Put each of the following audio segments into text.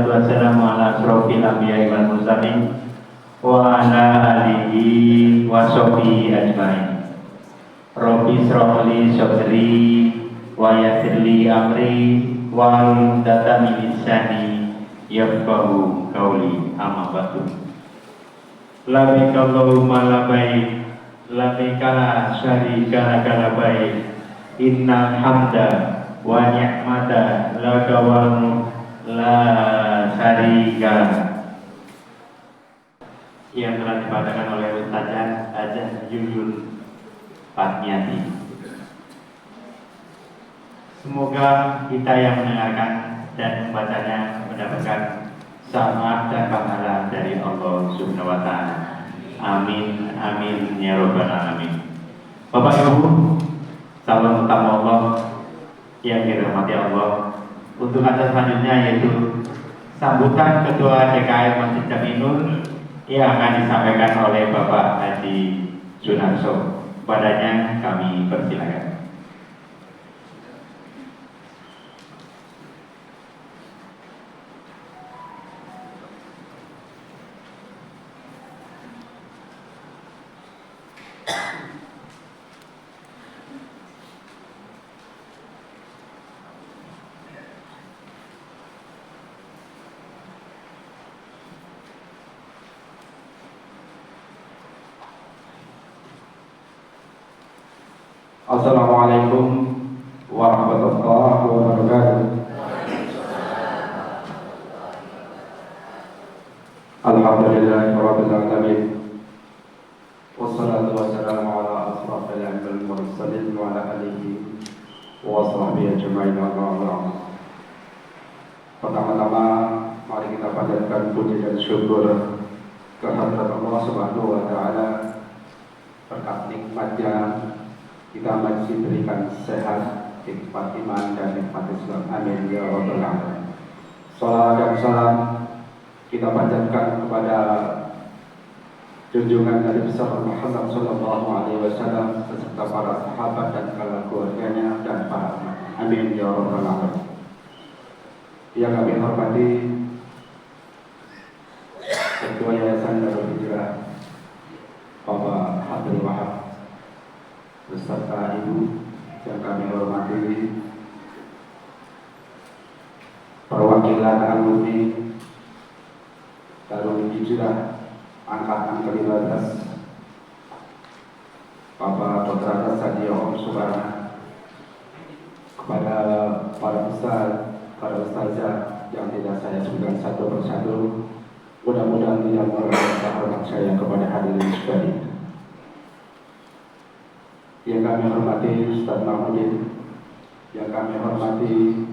Wassalamu ala asrofil anbiya'i wal mursalin wa ala alihi wa sahbihi ajmain. Rabbi shrah li sadri wa yassir li amri wa hlul 'uqdatam min lisani yafqahu qawli. Amma ba'du. Labbaik Allahumma labbaik, labbaik la syarika laka labbaik, innal hamda wa ni'mata laka wal mulk la syarika. Yang telah dibacakan oleh Ustazah Hajah Yuyun Fatmiati. Semoga kita yang mendengarkan dan membacanya mendapatkan syafaat dan pahala dari Allah Subhanahu wa Ta'ala. Amin, amin ya rabbal alamin. Bapak Ibu, salam utama Allah yang dirahmati Allah. Untuk acara selanjutnya yaitu sambutan Ketua DKM Masjid Jaminul yang akan disampaikan oleh Bapak Haji Sunarso. Padanya kami persilakan. Assalamualaikum warahmatullahi wabarakatuh. Alhamdulillahirabbil alamin. Wassalatu wassalamu ala asrofil anbiya'i wal mursalin wa ala alihi wa sahbihi ajmain. Pertama-tama mari kita panjatkan puji dan syukur kehadirat Allah Subhanahu wa taala. Berkat nikmatnya kita masih berikan sehat, nikmat iman dan nikmat Islam. Amin ya rabbal alamin. Salawat dan salam kita panjatkan kepada junjungan Nabi besar Muhammad sallallahu alaihi wasallam beserta para sahabat dan keluarganya dan para umat. Amin ya rabbal alamin. Yang kami hormati Ketua Yayasan Darul Hijrah Bapak Abdul Wahab beserta Ibu yang kami hormati, perwakilan alumni Darul Hijrah angkatan ke-15, Bapak Dr. Sadio Om Subarna, kepada para ustazah yang tidak saya sebutkan satu persatu, mudah-mudahan tidak merasa hormat saya kepada hadirin sekalian. Yang kami hormati Ustaz Mahmudin, yang kami hormati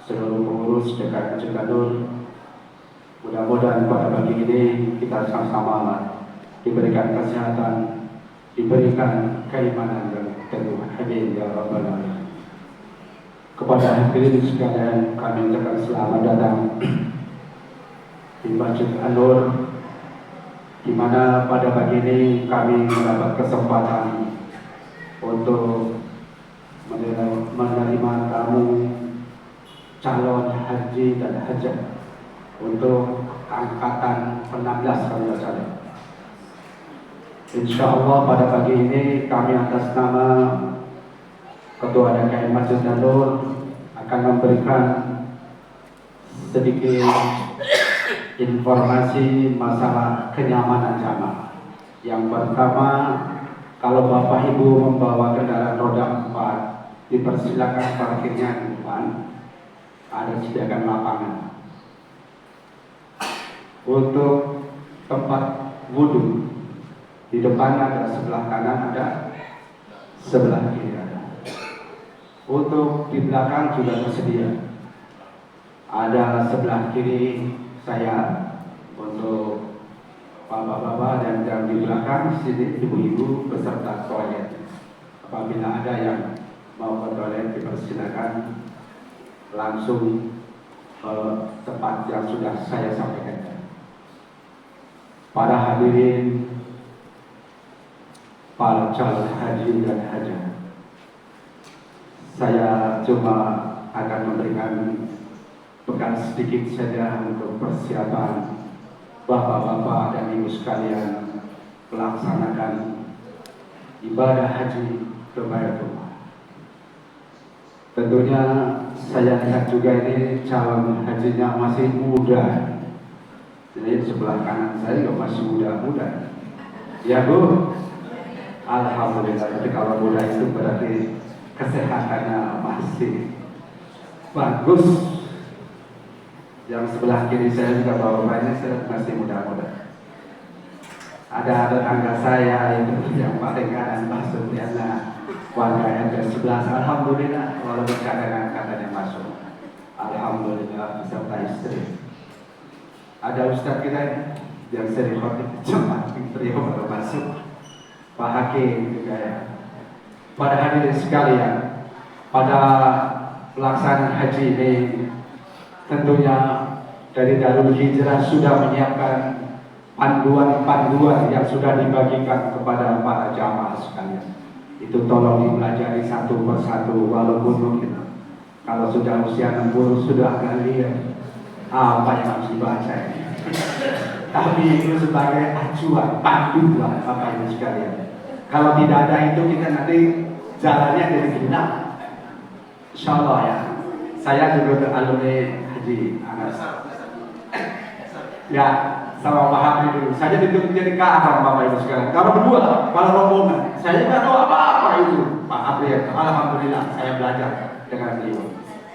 seluruh pengurus DKM Ciganjur. Mudah-mudahan pada pagi ini kita sama-sama diberikan kesehatan, diberikan keimanan dan keteguhan. Amin ya rabbal alamin. Kepada hadirin sekalian kami ucapkan selamat datang di Masjid An-Nur, di mana pada pagi ini kami mendapat kesempatan untuk menerima tamu calon haji dan hajah untuk angkatan 16 kalau tidak salah. Insya Allah pada pagi ini kami atas nama Ketua DKM Masjid An-Nur akan memberikan sedikit informasi masalah kenyamanan jamaah. Yang pertama, kalau Bapak Ibu membawa kendaraan roda 4, dipersilakan parkirnya di depan, ada sediakan lapangan. Untuk tempat wudhu, di depan ada sebelah kanan, ada sebelah kiri ada. Untuk di belakang juga tersedia. Ada sebelah kiri saya untuk bapak-bapak dan yang di belakang sini ibu-ibu beserta toilet. Apabila ada yang mau ke toilet dipersilakan langsung ke tempat yang sudah saya sampaikan. Para hadirin para calon haji dan hajah. Saya cuma akan memberikan bekal sedikit saja untuk persiapan bapak-bapak dan ibu sekalian melaksanakan ibadah haji ke Baitullah. Tentunya saya lihat juga ini calon hajinya masih muda. Jadi sebelah kanan saya juga masih muda-muda. Ya Bu, alhamdulillah. Tapi kalau muda itu berarti kesehatannya masih bagus. Yang sebelah kiri saya juga bapaknya saya masih muda-muda. Ada tetangga saya itu yang paling kanan Pak Supriana, warga RT 11. Alhamdulillah walaupun cadangan katanya masuk. Alhamdulillah beserta istri. Ada Ustadz kita yang sering cepat beliau baru masuk. Pak Hakim juga ya. Pada hadirin sekalian, pada pelaksanaan haji ini tentunya dari Darul Hijrah sudah menyiapkan panduan-panduan yang sudah dibagikan kepada para jamaah sekalian. Itu tolong dipelajari satu persatu, walaupun mungkin kalau sudah usia 60 sudah akan lihat apa yang harus dibaca ini. Tapi itu sebagai acuan, panduan Bapak Ibu sekalian. Kalau tidak ada itu kita nanti jalannya jadi gelap. Insya Allah ya. Saya juga alumni haji Anas. Ya, sama Pak Habib dulu. Saya dituntut jadi kakak Bapak Ibu sekalian. Kalau berdua, kalau rombongan, saya nggak tahu apa-apa itu Pak Habib. Alhamdulillah saya belajar dengan beliau.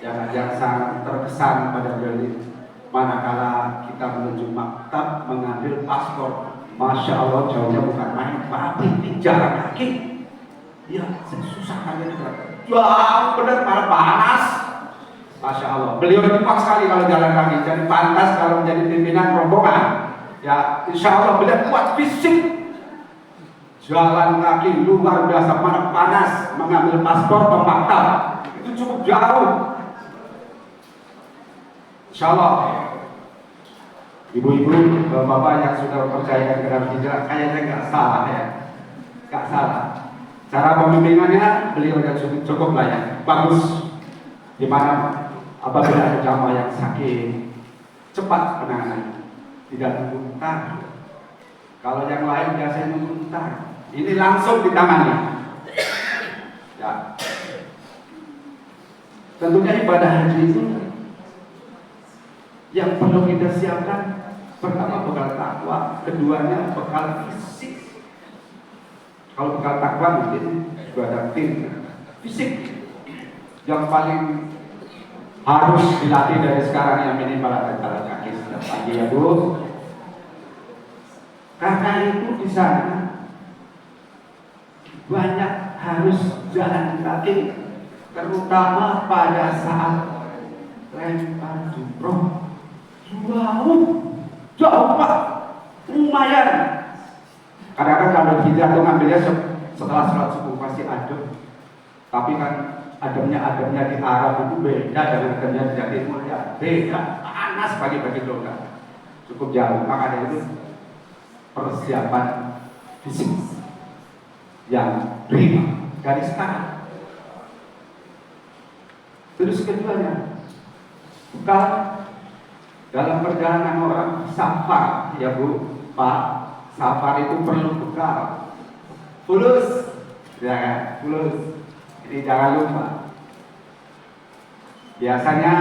Yang sangat terkesan pada beliau. Manakala kita menuju maktab mengambil paspor, Masya Allah jauhnya bukan main, tapi di jalan kaki. Ya, susah kali itu. Jauh benar, panas. Masya Allah, beliau cepat sekali kalau jalan kaki, jadi pantas kalau menjadi pimpinan rombongan. Ya, insya Allah beliau kuat fisik. Jalan kaki luar biasa, mana panas, mengambil paspor ke maktab itu cukup jauh. Insya Allah, ibu-ibu, bapak yang sudah percaya dengan hijrah, kayaknya nggak salah ya, nggak salah. Cara pembimbingannya beliau sudah cukup lah ya, bagus. Dimana apabila ada jamaah yang sakit, cepat penanganan, tidak menguntar. Kalau yang lain biasanya menguntar, ini langsung ditangani. Ya, tentunya ibadah haji itu yang perlu kita siapkan, pertama bekal takwa, keduanya bekal fisik. Kalau bekal takwa mungkin juga ada tim fisik yang paling harus dilatih dari sekarang, yang minimal ada jalan kaki setiap pagi ya Bu. Karena itu di sana banyak harus jalan kaki, terutama pada saat lempar jumroh. Jauh Pak, lumayan. Kadang-kadang kalau hijrah itu ngambilnya setelah sholat subuh masih adem. Tapi kan ademnya di Arab itu beda dengan ademnya di Jawa Timur ya. Beda, panas pagi-pagi doang. Cukup jauh, maka itu persiapan fisik yang prima dari sekarang. Terus keduanya, bekal dalam perjalanan orang safar ya Bu, Pak, safar itu perlu bekal. Fulus, ya kan? Fulus. Jadi jangan lupa. Biasanya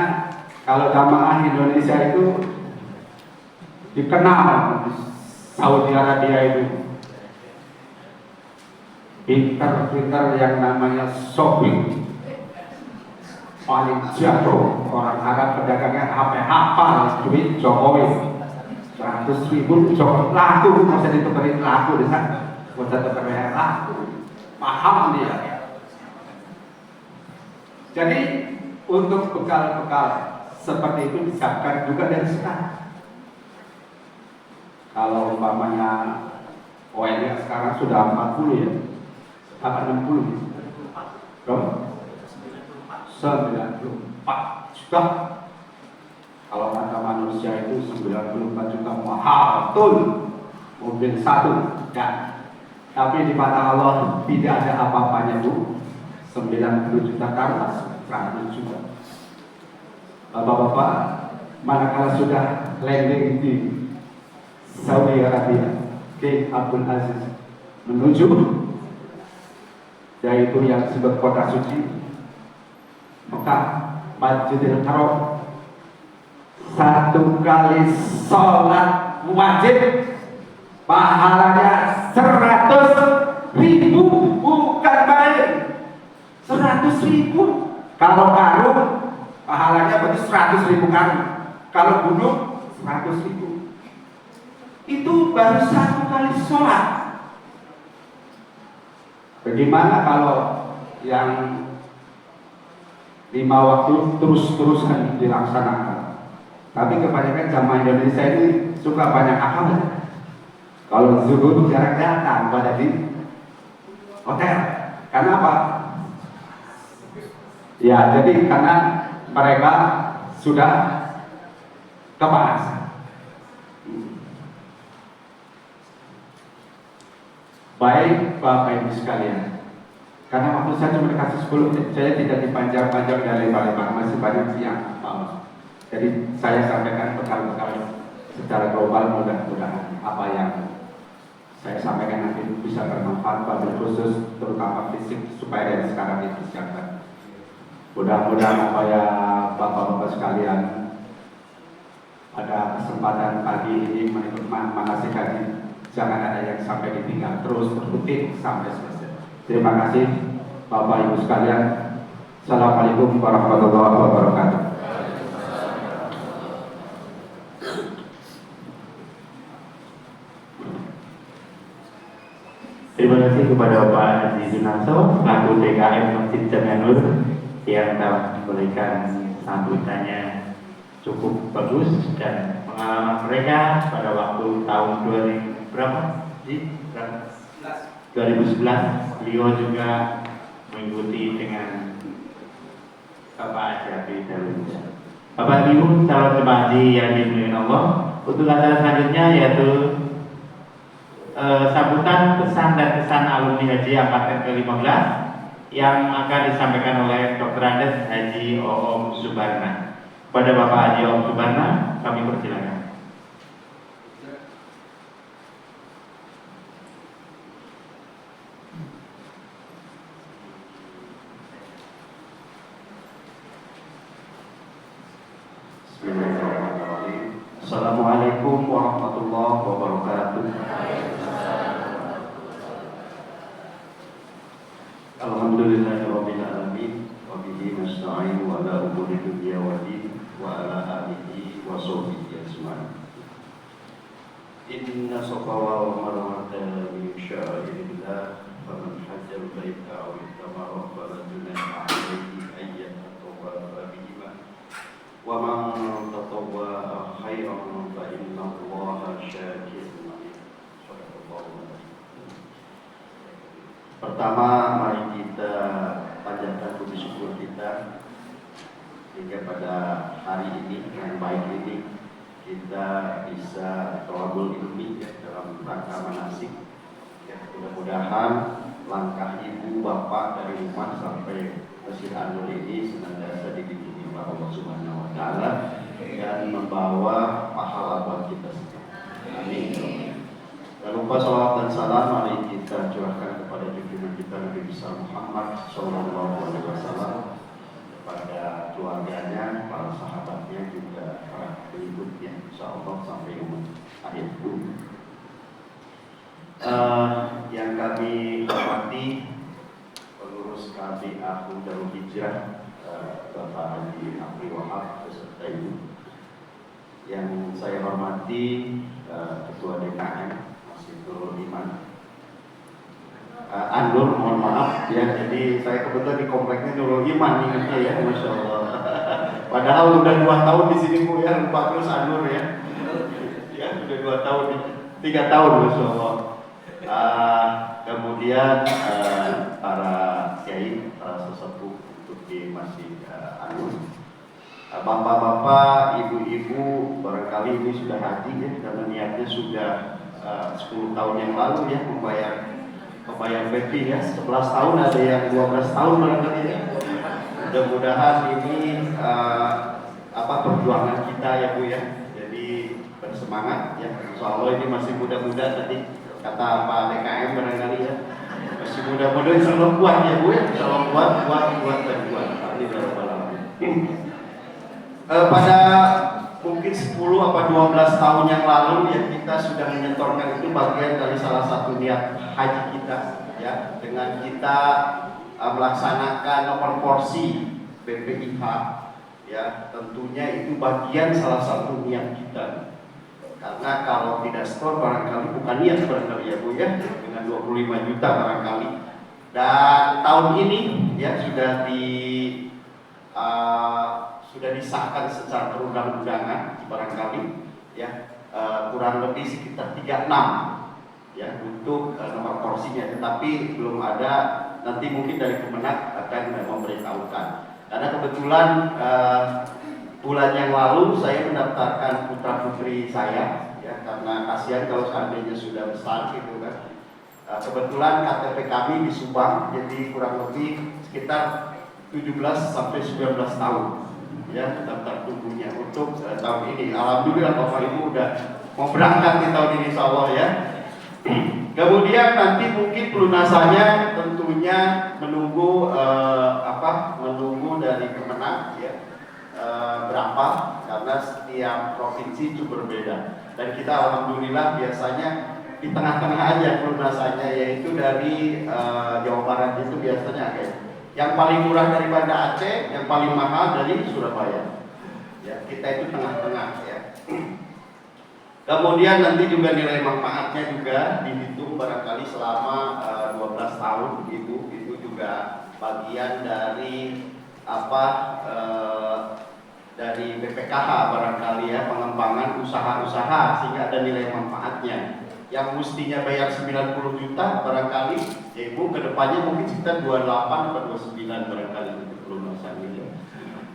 kalau jamaah Indonesia itu dikenal di Saudi Arabia itu pinter-pinter yang namanya shopping. Paling jatuh orang Arab pedagangnya sampai hafal duit Jokowi 100.000 Jokowi laku, masa ditukerin laku di sana, masa ditukerin laku, paham dia. Jadi untuk bekal-bekal seperti itu disiapkan juga dari sekarang. Kalau umpamanya ONL sekarang sudah 40 ya, apa 60 berapa? 94 juta. Kalau kata manusia itu 94 juta mahal betul. Mobil satu ya. Tapi di mata Allah tidak ada apa-apanya, Bu. 90 juta karena 100 juta. Bapak-bapak, manakala sudah landing di Saudi Arabia, King Abdul Aziz menuju yaitu yang disebut kota suci Mekah, Masjidil Haram, 1 kali sholat wajib pahalanya 100.000, bukan main. 100.000. Kalau karung pahalanya berarti 100.000 karung. Kalau gunung 100.000. Itu baru 1 kali sholat. Bagaimana kalau yang 5 waktu terus-terusan dilaksanakan? Tapi kebanyakan jamaah Indonesia ini suka banyak akal. Kalau zuhur jarang datang pada di hotel. Karena apa? Ya, jadi karena mereka sudah kepanasan. Baik Bapak Ibu sekalian, karena waktu saya cuma dikasih 10 menit, saya tidak dipanjang-panjang dan lebar-lebar, masih banyak siang malam. Jadi saya sampaikan bekal-bekal secara global, mudah-mudahan apa yang saya sampaikan nanti bisa bermanfaat pada khusus terutama fisik supaya dari sekarang dipersiapkan. Mudah-mudahan apa ya Bapak-bapak sekalian pada kesempatan pagi ini menikmati manasik haji, jangan ada yang sampai ditinggal, terus berkutik sampai selesai. Terima kasih Bapak Ibu sekalian. Assalamualaikum warahmatullahi wabarakatuh. Terima kasih kepada Bapak Haji Sunarso, selaku DKM Masjid Jamiah Nur yang telah memberikan sambutannya cukup bagus dan pengalaman mereka pada waktu tahun 2000 berapa? 2011 beliau juga mengikuti dengan Bapak Haji Abdi Darwis. Bapak Ibu calon jemaah haji yang dimuliakan Allah, untuk acara selanjutnya yaitu sambutan pesan dan kesan alumni haji angkatan ke-15 yang akan disampaikan oleh Dr. Andes Haji Oom Subarna. Pada Bapak Haji Oom Subarna, kami persilakan. Bismillahirrahmanirrahim. Assalamualaikum warahmatullahi wabarakatuh. Alhamdulillahirabbil alamin wa bihi nasta'in wa ala umuri dunya waddin wa ala alihi wa sahbihi ajmain. Inna safa wal marwata min sya'airillah faman hajjal baita aw itamara fala junaha alayhi ayyan tatawafa bihima wa man tatawwa khairan fa inna Allaha syakirun alim. Pertama, mari kita panjatkan puji syukur kita hingga pada hari ini yang baik ini kita bisa tawabul ilmi dalam rangka manasik. Ya, mudah-mudahan langkah ibu bapak dari rumah sampai Masjid An-Nur ini senantiasa dilindungi oleh Allah Subhanahu wa taala dan membawa pahala buat kita semua. Amin. Jangan lupa salawat dan salam mari kita curahkan kepada junjungan kita Nabi besar Muhammad Sallallahu Alaihi Wasallam, kepada keluarganya, para sahabatnya, juga para pengikutnya, insyaallah sampai akhir bumi. Yang kami hormati pengurus KBA Darul Hijrah, Bapak Haji Abdi Wahab beserta ibu. Yang saya hormati Ketua DKM Nurul Iman Andur, mohon maaf ya, jadi saya kebetulan di kompleknya Nurul Iman ingatnya ya, Masya Allah. Padahal udah 2 tahun di sini Bu ya, lupa terus Andur ya. Ya udah 2 tahun, 3 tahun Masya Allah. Kemudian para kiai, para sesepuh untuk di Masjid Andur, bapak-bapak, ibu-ibu, barangkali ini sudah haji ya, karena niatnya sudah 10 tahun yang lalu ya membayar kebayang Betty ya, 11 tahun ada yang 12 tahun barangkali ya. Mudah-mudahan ini perjuangan kita ya Bu ya. Jadi bersemangat ya. Insya Allah ini masih muda-muda tadi kata Pak DKM barangkali ya. Masih muda-muda insya Allah kuat ya Bu ya. Insya Allah kuat dan kuat. Pada mungkin 10 atau 12 tahun yang lalu ya kita sudah menyetorkan itu bagian dari salah satu niat haji kita ya, dengan kita melaksanakan nomor porsi BPIH ya, tentunya itu bagian salah satu niat kita, karena kalau tidak setor barangkali bukan niat barangkali ya Bu ya, dengan 25 juta barangkali. Dan tahun ini ya sudah disahkan secara perundang-undangan barangkali ya, kurang lebih sekitar 36 ya untuk nomor porsinya, tetapi belum ada, nanti mungkin dari Kemenak akan memberitahukan. Karena kebetulan bulan yang lalu saya mendaftarkan putra putri saya ya, karena kasihan kalau seandainya sudah besar gitu kan. Kebetulan KTP kami di Subang, jadi kurang lebih sekitar 17 sampai 19 tahun ya daftar tunggunya untuk tahun ini. Alhamdulillah Bapak Ibu udah mau berangkat di tahun ini insya Allah ya. Kemudian nanti mungkin pelunasannya tentunya menunggu menunggu dari Kemenak ya, berapa, karena setiap provinsi itu berbeda, dan kita alhamdulillah biasanya di tengah-tengah aja pelunasannya, yaitu dari Jawa Barat itu biasanya yang paling murah dari Banda Aceh, yang paling mahal dari Surabaya ya, kita itu tengah-tengah ya. Kemudian nanti juga nilai manfaatnya juga dihitung barangkali selama 12 tahun itu juga bagian dari dari BPKH barangkali ya, pengembangan usaha-usaha sehingga ada nilai manfaatnya. Yang mestinya bayar 90 juta barangkali ya Ibu kedepannya mungkin sekitar 28 atau 29 barangkali untuk pelunasan ini,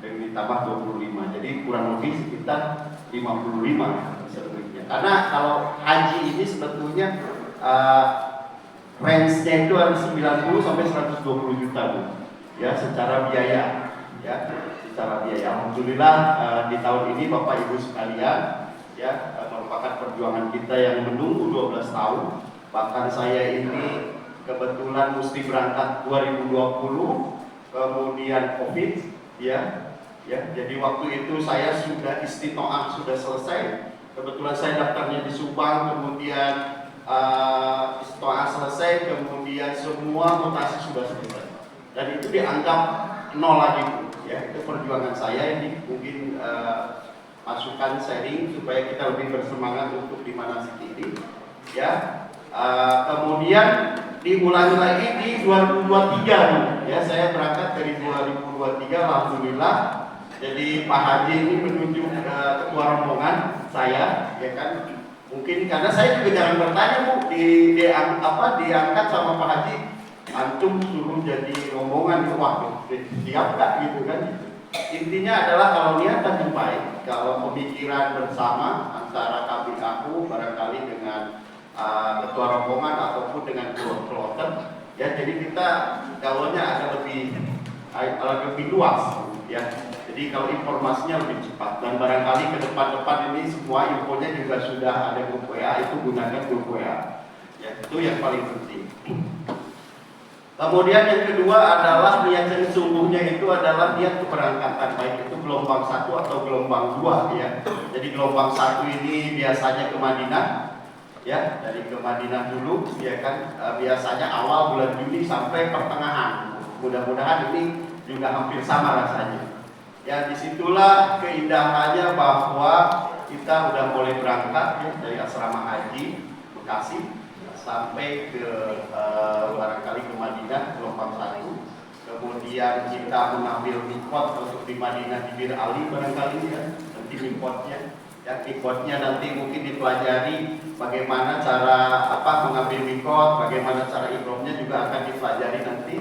dan ditambah 25, jadi kurang lebih sekitar 55 selebihnya. Karena kalau haji ini sebetulnya range-nya itu ada 90 sampai 120 juta Bu ya, secara biaya ya, secara biaya. Alhamdulillah di tahun ini Bapak Ibu sekalian ya, merupakan perjuangan kita yang menunggu 12 tahun. Bahkan saya ini kebetulan mesti berangkat 2020, kemudian Covid ya. Jadi waktu itu saya sudah istitoah sudah selesai. Kebetulan saya daftarnya di Subang, kemudian istitoah selesai, kemudian semua mutasi sudah selesai. Dan itu dianggap nol lagi ya. Itu perjuangan saya ini mungkin masukan sharing supaya kita lebih bersemangat untuk di manasik ini ya. Kemudian diulangi lagi di 2023 ya, saya berangkat dari 2023 alhamdulillah. Jadi Pak Haji ini menunjuk ketua rombongan saya ya kan, mungkin karena saya juga jangan bertanya Bu, diangkat sama Pak Haji, antum suruh jadi rombongan, wah siap gak gitu kan. Intinya adalah kalau niatan yang baik, kalau pemikiran bersama antara aku barangkali dengan ketua rombongan ataupun dengan kloter ya, jadi kita gaulnya ada lebih luas ya. Jadi kalau informasinya lebih cepat, dan barangkali ke depan ini semua infonya juga sudah ada grup WA, itu gunakan grup WA ya, itu yang paling penting. Kemudian yang kedua adalah niat yang sesungguhnya itu adalah niat keberangkatan, baik itu gelombang 1 atau gelombang 2 ya. Jadi gelombang 1 ini biasanya ke Madinah ya, dari ke Madinah dulu ya kan, biasanya awal bulan Juni sampai pertengahan. Mudah-mudahan ini juga hampir sama rasanya. Ya disitulah keindahannya bahwa kita udah mulai berangkat ya, dari asrama haji Bekasi sampai ke barangkali ke Madinah gelombang 1. Kemudian kita mengambil mikot untuk di Madinah di Bir Ali barangkali ya, nanti mikotnya ya, mikotnya nanti mungkin dipelajari bagaimana cara mengambil mikot, bagaimana cara ihramnya juga akan dipelajari nanti.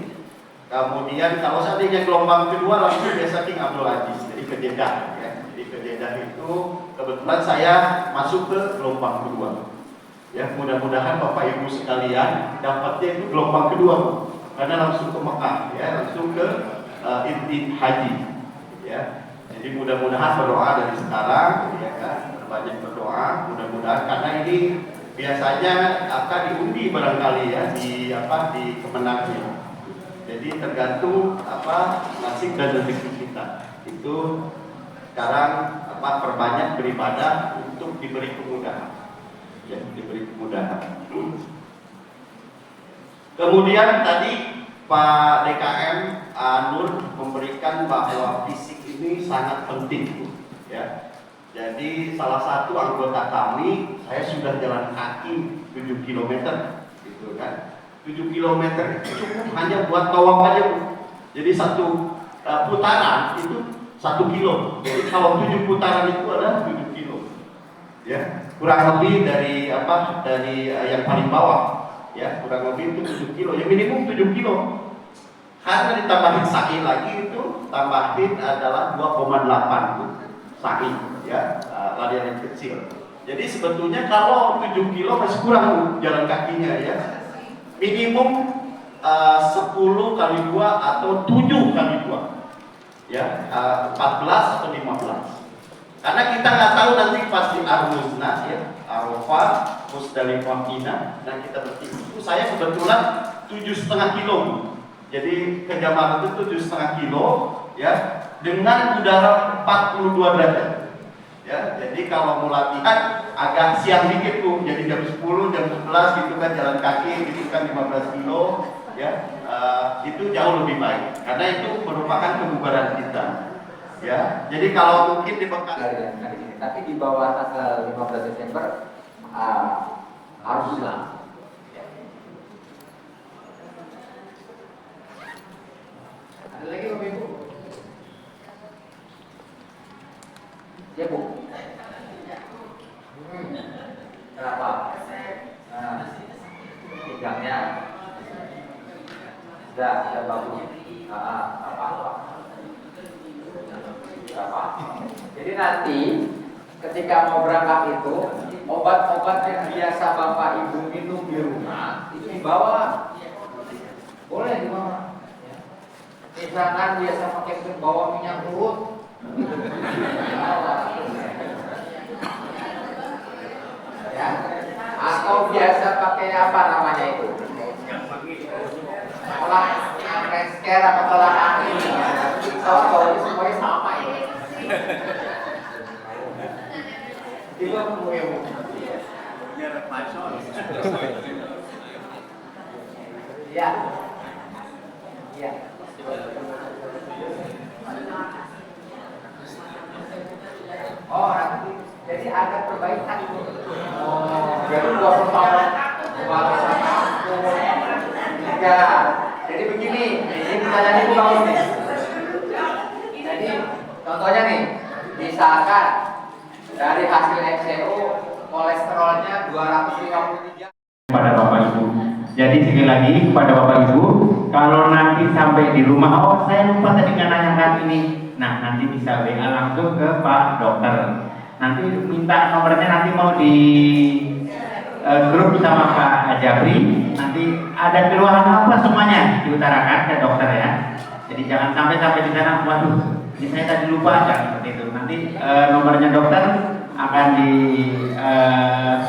Kemudian kalau seandainya gelombang kedua langsung biasa King Abdul Aziz, jadi ke Jeddah ya. Jadi ke Jeddah itu kebetulan saya masuk ke gelombang kedua Ya, mudah-mudahan Bapak Ibu sekalian dapatnya itu gelombang kedua, karena langsung ke Mekah, ya, langsung ke inti haji, ya. Jadi mudah-mudahan berdoa dari sekarang, ya kan, banyak berdoa, mudah-mudahan karena ini biasanya akan diundi barangkali ya di kemenangnya. Jadi tergantung nasib dan rezeki kita. Itu sekarang perbanyak beribadah untuk diberi kemudahan. Ya, diberi kemudahan. Kemudian tadi Pak DKM Nur memberikan bahwa fisik ini sangat penting, ya. Jadi salah satu anggota kami, saya sudah jalan kaki 7 km, gitu kan. 7 km itu cukup hanya buat tawaf aja, Bu. Jadi satu putaran itu 1 kilo. Jadi kalau 7 putaran itu adalah 7 kilo. Ya, kurang lebih dari yang paling bawah, ya, kurang lebih itu 7 kilo. Yang minimum 7 kilo. Karena ditambahin sa'i lagi itu tambahin adalah 2,8 sa'i, ya, larian yang kecil. Jadi sebetulnya kalau 7 kilo masih kurang jalan kakinya, ya. Minimum 10 kali 2 atau 7 kali 2, ya, 14 atau 15. Karena kita nggak tahu nanti pasti Ar-Muznah, ya, Arafah, Musdalifah, Mina, dan kita bertimbang. Saya kebetulan 7,5 kilo. Jadi ke Jamaah itu 7,5 kilo, ya, dengan udara 42 derajat. Ya, jadi kalau mau latihan agak siang dikit, Bu. Jadi jam 10, jam 11 gitu kan jalan kaki, gitu kan 15 kilo, ya, itu jauh lebih baik karena itu merupakan kebugaran kita. Ya, jadi kalau mungkin di Bekasi, tapi di bawah tanggal 15 Desember harus hilang. Ada lagi Bapak Ibu? Ya, Bu. Kenapa? Pinggangnya sudah bagus. Apa? Jadi nanti ketika mau berangkat itu obat-obat yang biasa Bapak Ibu minum di rumah itu dibawa, boleh dibawa. Misalkan biasa pakai bawa minyak urut, ya, atau biasa pakai apa namanya itu? Tolak resker atau tolak angin. Kalau semuanya sama ya. Itu punya Bu. Ya. Ya. Oh, nanti jadi ada perbaikan. Oh, jadi 20 tahun. Ya, jadi begini, ini pertanyaan Ibu bagus nih. Jadi contohnya nih, misalkan dari hasil XCO kolesterolnya 253. Kepada Bapak Ibu. Jadi sekali lagi kepada Bapak Ibu, kalau nanti sampai di rumah, oh saya lupa tadi nggak nanyakan ini, nah nanti bisa WA langsung ke Pak Dokter. Nanti minta nomornya, nanti mau di grup sama Pak Jabri. Nanti ada keluhan apa semuanya diutarakan ke dokter, ya. Jadi jangan sampai di sana, waduh, ini saya tadi lupa aja seperti itu. Nanti nomornya dokter akan di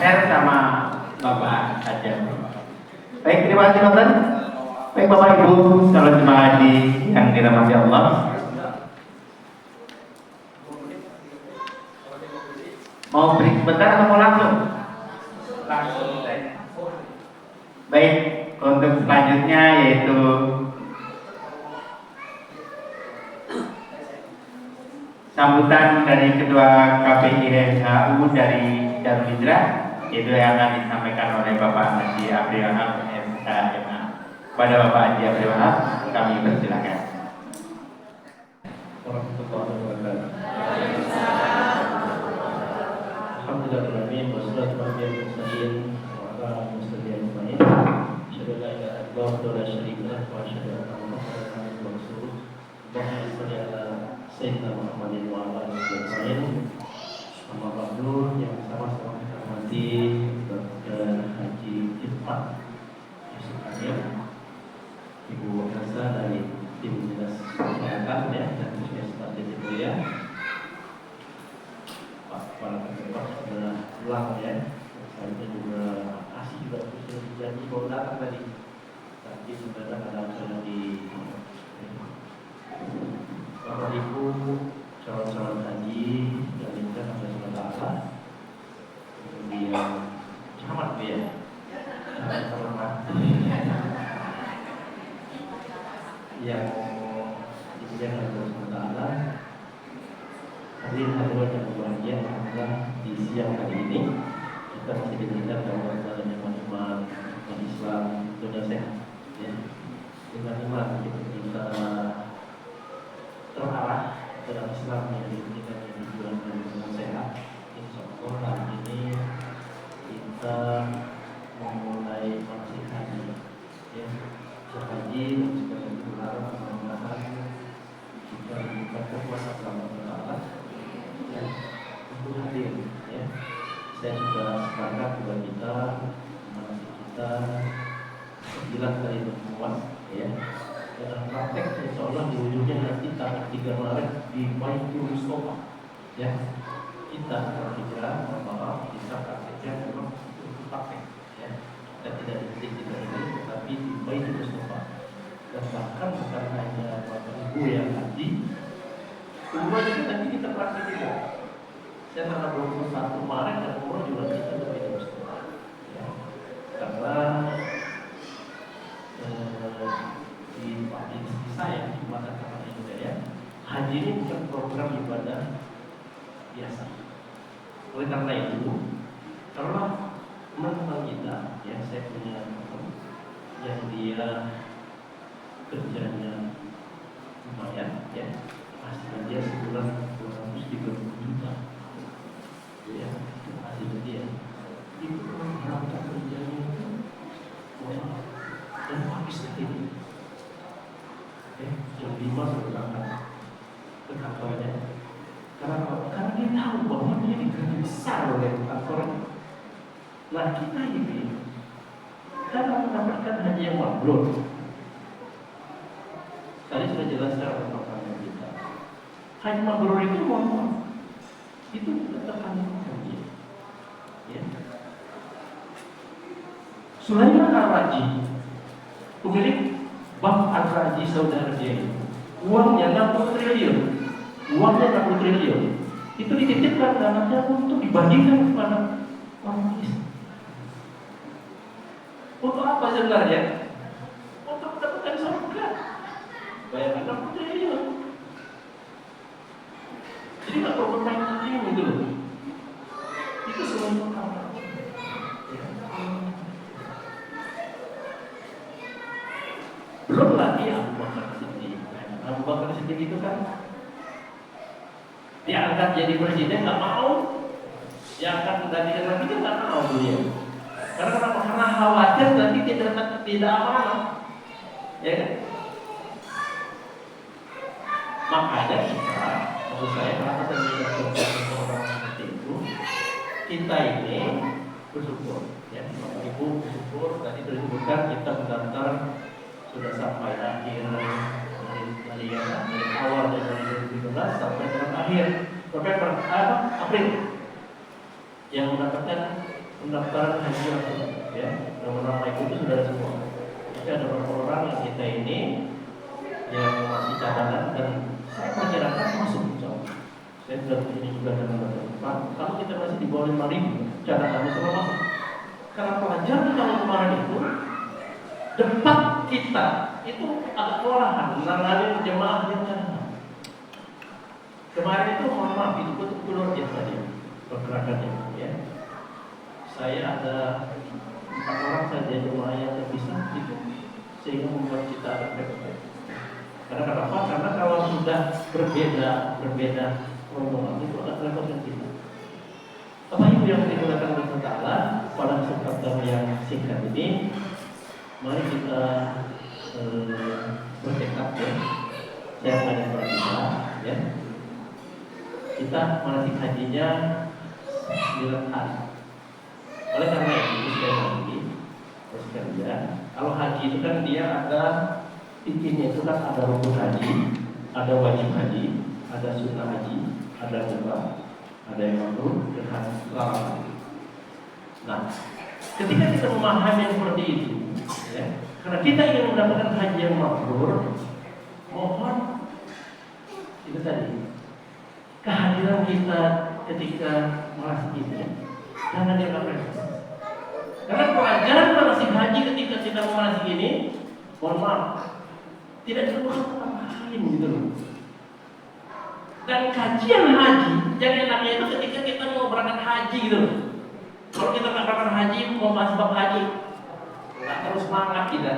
share sama Bapak Jabri. Baik, terima kasih dokter. Baik Bapak Ibu, salam jemaah haji yang dirahmati Allah. Mau break sebentar atau mau langsung? Langsung. Baik, untuk selanjutnya yaitu sambutan dari Ketua KPIHU dari Darul Hijrah, yaitu yang akan disampaikan oleh Bapak Haji Abdul Wahab MKMA. Kepada Bapak Haji Abdul Wahab, kami persilakan. Warahmatullahi wabarakatuh. Alhamdulillahirrahmanirrahim. Wassalatu wassalamu ala mustaqim ajmain. Asyhadu an la ilaha illallah wa la syarika lahu wa asyhadu anna Muhammadan abduhu wa rasuluh. Allahumma shalli ala sayyidina Muhammadin wa ala alihi ajmain. Amma ba'du, yang sama-sama kita hormati dan Bapak Yusuf Kamil, Ibu Elsa dari tim dinas kesehatan ya dan Puskesmas Jatimulia, Pak Kepala Kantor sudah pulang ya. Saya juga kasih juga sudah dijanji mau datang tadi, tapi sebenarnya ada acara di Bapak Ibu calon-calon haji yang diminta oleh Allah, kemudian camat ya, camat yang dimuliakan oleh Allah. Hadirin hadirat yang berbahagia, alhamdulillah di siang hari ini kita masih diberikan dalam iman Islam dunia sehat ya. Dengan iman kita terarah dalam Islam yang diberikan yang dijuangkan dengan sehat. Insya Allah hari ini kita memulai manasik haji ya. Haji sebagai dilarang mudah-mudahan kita diberikan kuasa Allah ya, untuk hadir ya. Saya juga sepakat juga kita manasik kita 9 kali pertemuan ya. Dalam praktek insya Allah di ujungnya nanti tanggal 3 Maret di Baitul Mustafa ya. Kita berhijrah kita prakteknya memang untuk praktek ya. Kita tidak di kita ini tetapi di Baitul Mustafa. Dan bahkan bukan hanya Bapak Ibu yang haji, umroh juga nanti kita praktek juga. Saya tanggal 21 Maret dan umroh juga kita di Baitul Mustafa ya. Karena di saya di mata kami juga ya, haji ini bukan program ibadah biasa. Oleh karena itu, kalau teman-teman kita ya, saya punya teman yang dia kerjanya lumayan ya, hasilnya dia sebulan 230 juta ya, hasilnya dia itu berangkat kerjanya itu dan habis sekali jam 5 sudah berangkat ke kantornya karena dia tahu bahwa dia digaji besar oleh kantor. Nah kita ini karena mendapatkan haji yang mabrur, tadi sudah jelas secara pertanyaan kita, haji mabrur itu mohon itu terkandung haji ya. Sulaiman Al-Raji pemilik Bank Al-Raji Saudi Arabia, uangnya 60 triliun, itu dititipkan dananya untuk dibagikan kepada orang Islam. Untuk apa sebenarnya? Untuk mendapatkan surga. Bayangkan 60 triliun. Jadi nggak perlu bermain-main gitu loh. Itu semuanya kamu. Belum lagi Abu Bakar Siddiq. Abu Bakar Siddiq itu kan diangkat jadi presiden nggak mau, diangkat menggantikan lagi dia nggak mau beliau. Karena kenapa? Karena khawatir nanti tidak amanah, ya kan? Makanya kita, maksud saya kenapa terlihat orang seperti itu, kita ini bersyukur, ya Bapak Ibu bersyukur. Tadi sudah disebutkan kita mendaftar sudah sampai akhir dari awal dari 2017 sampai dengan akhir April yang mendapatkan pendaftaran haji langsung ya. Nama-nama itu sudah ada semua. Tapi ada beberapa orang yang kita ini yang masih cadangan dan saya perkirakan masuk jauh. Saya sudah begini juga dengan Bapak. Kalau kita masih di bawah 5.000 cadangannya semua masuk. Karena pelajaran tahun kemarin itu debat kita itu agak kewalahan menangani jemaah yang cadangan. Kemarin itu mohon maaf itu betul-betul luar biasa dia pergerakannya ya. Saya ada 4 orang saja jemaah yang terpisah itu sehingga membuat kita agak. Karena kenapa? Karena kalau sudah berbeda rombongan itu agak repotkan kita. Bapak Ibu yang digunakan oleh Ta'ala pada kesempatan yang singkat ini, mari kita bertekad ya. Saya akan berdoa ya. Kita manasik hajinya 9 hari. Oleh karena itu sekali lagi haji itu kan dia ada intinya itu kan ada rukun haji, ada wajib haji, ada sunnah haji, ada umrah, ada yang makruh dan ada larangan. Nah, ketika kita memahami yang seperti itu, ya, karena kita ingin mendapatkan haji yang mabrur, mohon itu tadi kehadiran kita ketika manasik ini jangan diabaikan. Karena pelajaran manasik haji ketika kita manasik ini, mohon maaf, tidak dilakukan apa-apain gitu loh. Dan kajian haji yang enaknya itu ketika kita mau berangkat haji gitu loh. Kalau kita nggak berangkat haji, mau bahas bab haji, nggak terus semangat kita.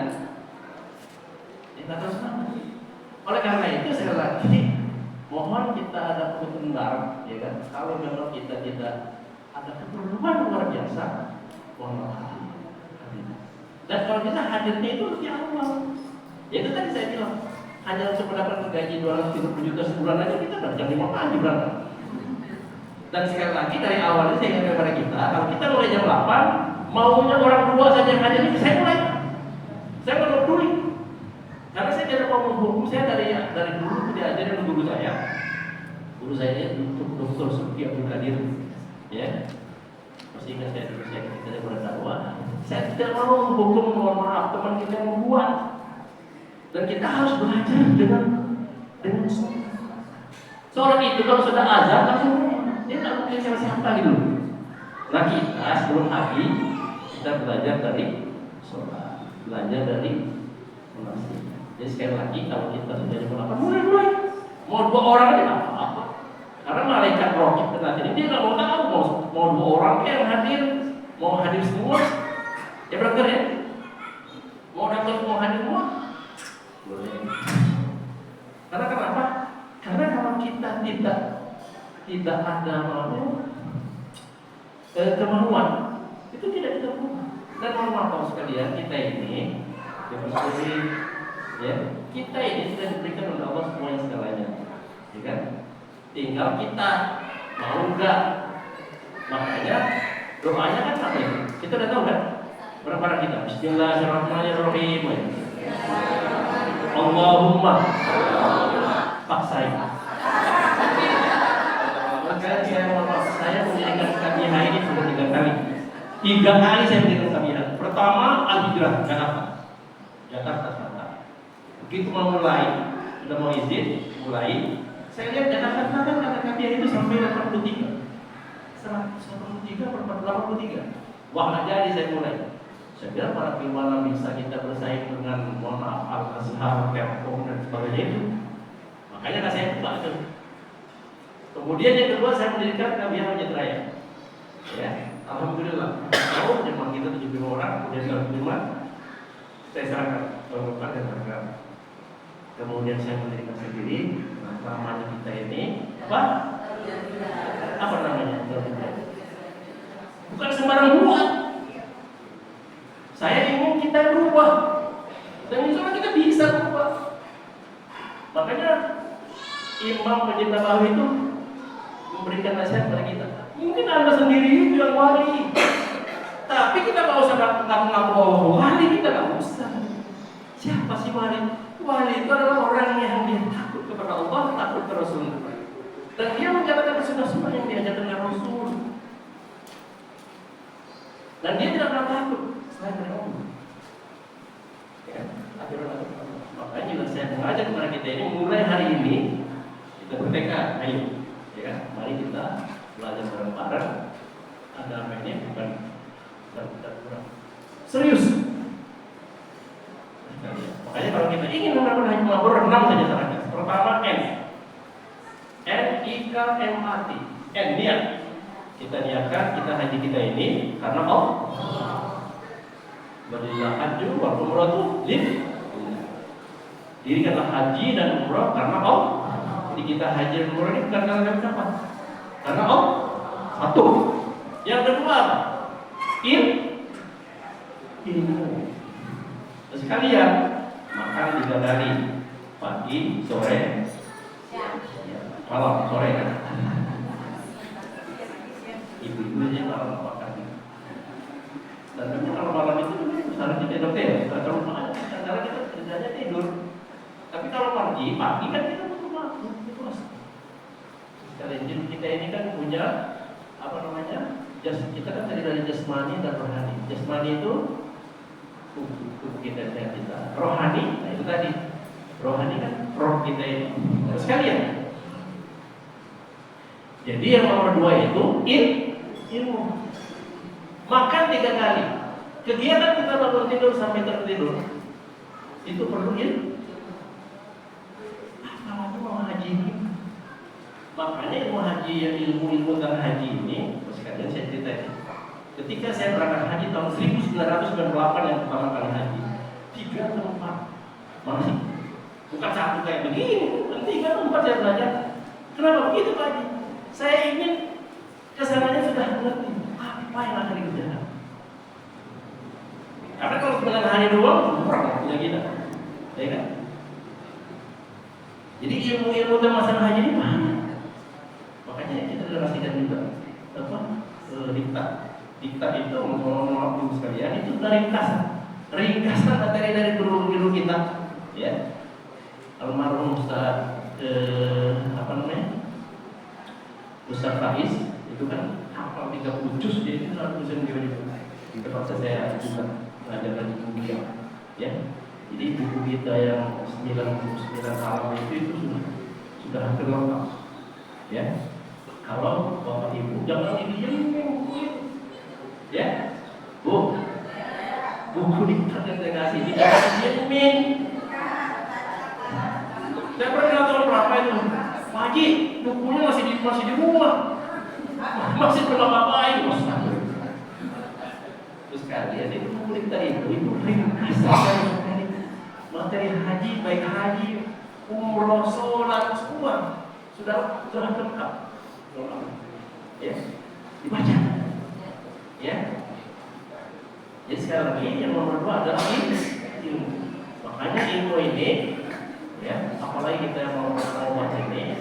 Nggak terus semangat. Oleh karena itu sekali lagi, mohon kita ada komitmen bareng, ya kan? Kalau memang kita tidak ada keperluan luar biasa, mohon maaf hadir. Dan kalau bisa hadirnya itu lebih awal. Ya itu tadi saya bilang, hanya untuk mendapatkan gaji 230 juta sebulan aja kita udah jam 5 pagi berangkat. Dan sekali lagi dari awalnya saya ingatkan kepada kita, kalau kita mulai jam 8, maunya orang tua saja yang hadir ini saya mulai. Saya nggak mau peduli. Karena saya tidak mau menghukum, saya dari dulu diajarin guru saya. Guru saya Dr. Suki Abdul Qadir, ya. Masih ingat saya dulu saya ketika saya berdakwah. Saya tidak mau menghukum, mohon maaf teman kita yang membuat. Dan kita harus belajar dengan seorang itu kalau sudah azan langsung dia tak mungkin siapa gitu. Nah kita sebelum haji kita belajar dari sholat, belajar dari munasik. Jadi sekali lagi kalau kita sudah melakukan mulai mau 2 orang aja nggak apa-apa. Karena malaikat rohnya nanti ini dia nggak mau tahu mau 2 orang yang hadir, mau hadir semua, ya benar ya. Mau datang mau hadir semua, boleh. Karena kenapa? Karena kalau kita tidak ada kemauan, itu tidak kita buat. Dan mohon maaf sekalian, kita ini ya, kita ini sudah diberikan oleh Allah semuanya segalanya, ya kan? Tinggal kita mau enggak. Makanya doanya kan apa ya? Kita udah tahu kan? Berapa kita? Bismillahirrahmanirrahim. Allahumma paksai. Saya mendirikan Kamihah ini sudah 3 kali. 3 kali saya mendirikan Kamihah. Pertama Al-Hijrah Jakarta Selatan. Begitu mau mulai, sudah mau izin mulai. Saya lihat Jakarta Selatan kata Kamihah itu sampai 83. 183 per 83. Wah nggak jadi saya mulai. Saya bilang bagaimana bisa kita bersaing dengan mohon maaf Al-Azhar, Telkom dan sebagainya itu. Makanya nggak saya buka itu. Kemudian yang kedua saya mendirikan Kamihah Masjid Raya. Ya, alhamdulillah. Kalau memang kita 75 orang, kemudian 25 saya serahkan tahun depan dan serahkan. Kemudian saya mendirikan sendiri. Namanya kita ini apa? Apa namanya? Bukan sembarang buat. Saya ingin kita berubah. Dan insya Allah kita bisa berubah. Makanya Imam Masjid Nabawi itu memberikan nasihat kepada kita. Mungkin Anda sendiri itu yang wali, tapi kita nggak usah ngaku-ngaku wali, kita nggak usah. Siapa sih wali? Wali itu adalah orang yang dia takut kepada Allah, takut kepada Rasul, dan dia menjalankan sunnah-sunnah yang diajarkan oleh Rasul, dan dia tidak pernah takut selain dari Allah. Ya, makanya juga saya mengajak kepada kita ini mulai hari ini kita bertekad, ayo, ya, mari kita belajar bareng-bareng. Ada apa ini bukan kurang serius. Makanya kalau kita ingin melakukan haji mabrur 6 saja syaratnya. Pertama N-I-K-M-A-T. N niat. Kita niatkan kita haji kita ini karena Allah. Walillah haji wal umratu lillah. Dirikanlah haji dan umrah karena Allah. Jadi kita haji dan umrah ini bukan karena siapa? Karena Allah. Satu. Yang kedua, ilmu. Sekalian makan 3 kali, pagi, sore, malam, sore kan. Ibu-ibunya malam makan. Dan memang kalau malam itu misalnya kita dokter, kalau karena kita kerjanya tidur. Tapi kalau pagi kan kita butuh waktu, itu mas. Sekalian kita ini kan punya apa namanya? Kita kan tadi dari jasmani dan rohani. Jasmani itu tubuh kita dan kita. Rohani, nah itu tadi. Rohani kan roh kita ini. Terus sekalian. Jadi yang nomor 2 itu ilmu. Makan 3 kali. Kegiatan kita bangun tidur sampai tertidur itu perlu ilmu. Apalagi mau haji ini. Makanya ilmu haji yang ilmu tentang haji ini, sekalian saya cerita. Ketika saya berangkat haji tahun 1998 yang pertama kali haji, 3 tempat masih bukan satu kayak begini, 3 tempat saya belajar. Kenapa begitu Pak Haji? Saya ingin kesananya sudah mengerti apa yang akan dikerjakan. Karena kalau dengan hari doang, kurang punya kita, ya kan? Jadi ilmu-ilmu tentang masalah haji ini banyak. Makanya kita generasikan juga apa? Dikta itu mohon ibu sekalian itu dari ringkasan materi dari guru kita, ya. Almarhum Ustaz apa namanya? Ustaz Faiz itu kan hafal 30 juz, dia itu selalu tulisan di tempat saya juga mengajarkan di kuliah, ya. Jadi buku kita yang 99 halaman itu sudah hampir lengkap, ya. Kalau bapak ibu jangan didiamin, ya. Buku diktat yang saya kasih ini jangan didiamin. Saya pernah tahun berapa itu, Pak Haji, bukunya masih di rumah, masih belum apa-apain, Mas. Terus kalian itu buku diktat itu ringkasan materi haji, baik haji, umroh, sholat, semua sudah lengkap. Ya, dibaca. Ya. Jadi sekali lagi yang nomor 2 adalah ilmu. Makanya ilmu ini, ya, apalagi kita mau baca ini,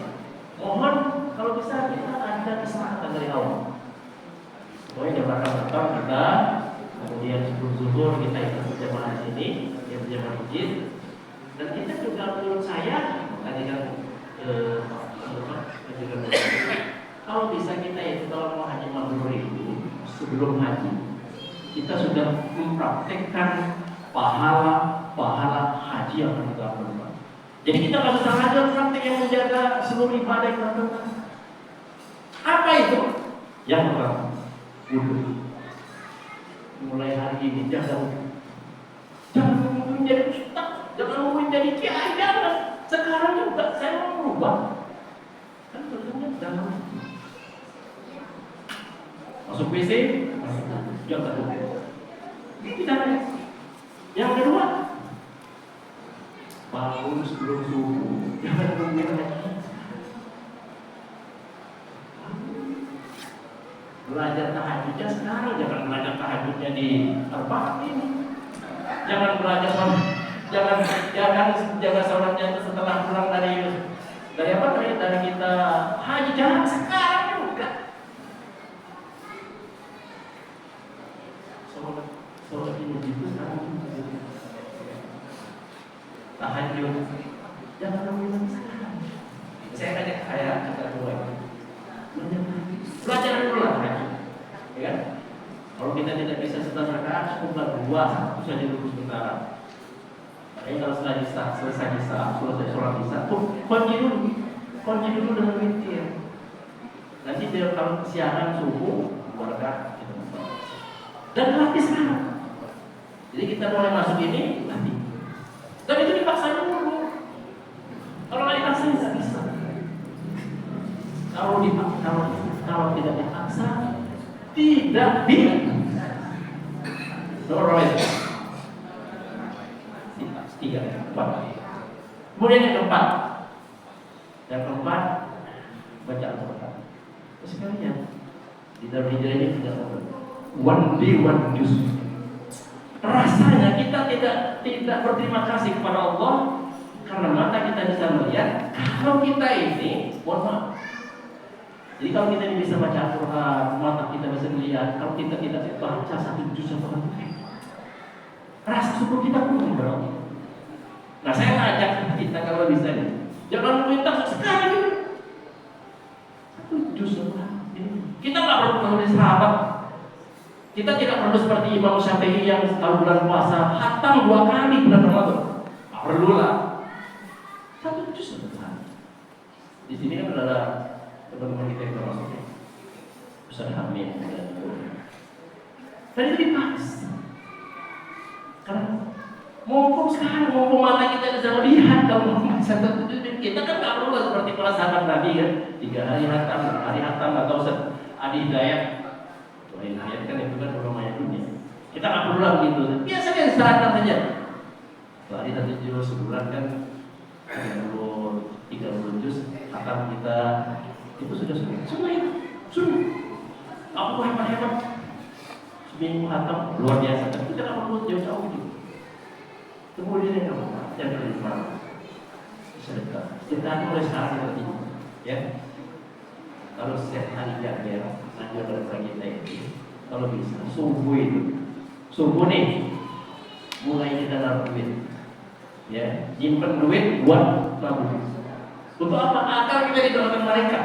mohon kalau bisa kita ada kesempatan dari awal. Pokoknya jam 8 datang kita, kemudian zuhur kita ikut jamaah sini, yang jamaah masjid, dan kita juga menurut saya tadi kan kalau bisa kita itu kalau mau haji mabrur itu sebelum haji kita sudah mempraktekkan pahala haji yang akan kita lakukan. Jadi kita nggak usah ngajar praktek yang menjaga seluruh ibadah yang kita lakukan. Apa itu? Yang pertama, wudhu. Mulai hari ini jangan menjadi ustaz, jangan menjadi kiai, jangan. Sekarang juga saya mau berubah. Kan tentunya jangan masuk WC, jangan duduk. Itu caranya. Yang kedua, bangun sebelum subuh, jangan nungguin lagi. Belajar tahajudnya sekarang, jangan belajar tahajudnya di tempat ini. Jangan belajar jangan sholatnya itu setelah pulang dari kita haji, jangan sekarang juga. Sholat ini itu sekarang tahajud, jangan nungguin sekarang. Saya kata mulai belajar dulu lah haji, ya kan? Kalau kita tidak bisa 11 rakaat, cukuplah 2 saja dulu sementara. Makanya kalau selesai sholat isya, kunci dulu dengan witir. Nanti dia kalau siaran subuh, 2 rakaat kita buka. Dan latih sekarang. Jadi kita mulai masuk ini latih. Dan itu dipaksa dulu. Kalau nggak dipaksa nggak bisa. Kalau tidak dipaksa, tidak bisa. Alright. 3, 4. Kemudian yang keempat, baca Al-Quran. Terus sekalian di dalam hijrah ini tidak one day one juz. Rasanya kita tidak berterima kasih kepada Allah karena mata kita bisa melihat. Kalau kita ini, mohon maaf. Jadi kalau kita bisa baca Al-Quran, mata kita bisa melihat. Kalau kita tidak baca 1 juz Al-Quran, rasa syukur kita pun berarti. Nah saya ngajak kita kalau bisa nih, jangan minta sekarang ini. Justru kita nggak perlu menulis sahabat. Kita tidak perlu seperti Imam Syafi'i yang kalau bulan puasa hatam 2 kali bulan Ramadan. Nggak perlu lah. 1 juz sederhana. Di sini kan ada teman-teman kita yang termasuk Ustaz Hamid dan itu dipaksa. Karena mumpung sekarang, mumpung mata kita bisa melihat kalau membaca 1 juz, kita kan nggak perlu seperti para sahabat Nabi kan 3 hari hatam atau Adi Hidayat. Hidayat kan itu kan ulama dunia. Kita nggak perlu lah begitu. Biasanya standar saja. Hari 1 juz sebulan kan 30 juz hatam kita itu sudah semua itu sudah. Aku hebat-hebat seminggu hatam luar biasa. Tapi kita nggak perlu jauh-jauh gitu. Kemudian yang kelima sedekah. Sedekah mulai sekarang nanti, ya. Kalau setiap hari jaga, anjuran kita itu, kalau bisa subuh nih, mulai kita naruh duit, ya, simpen duit buat nabung. Untuk apa? Agar kita didoakan mereka.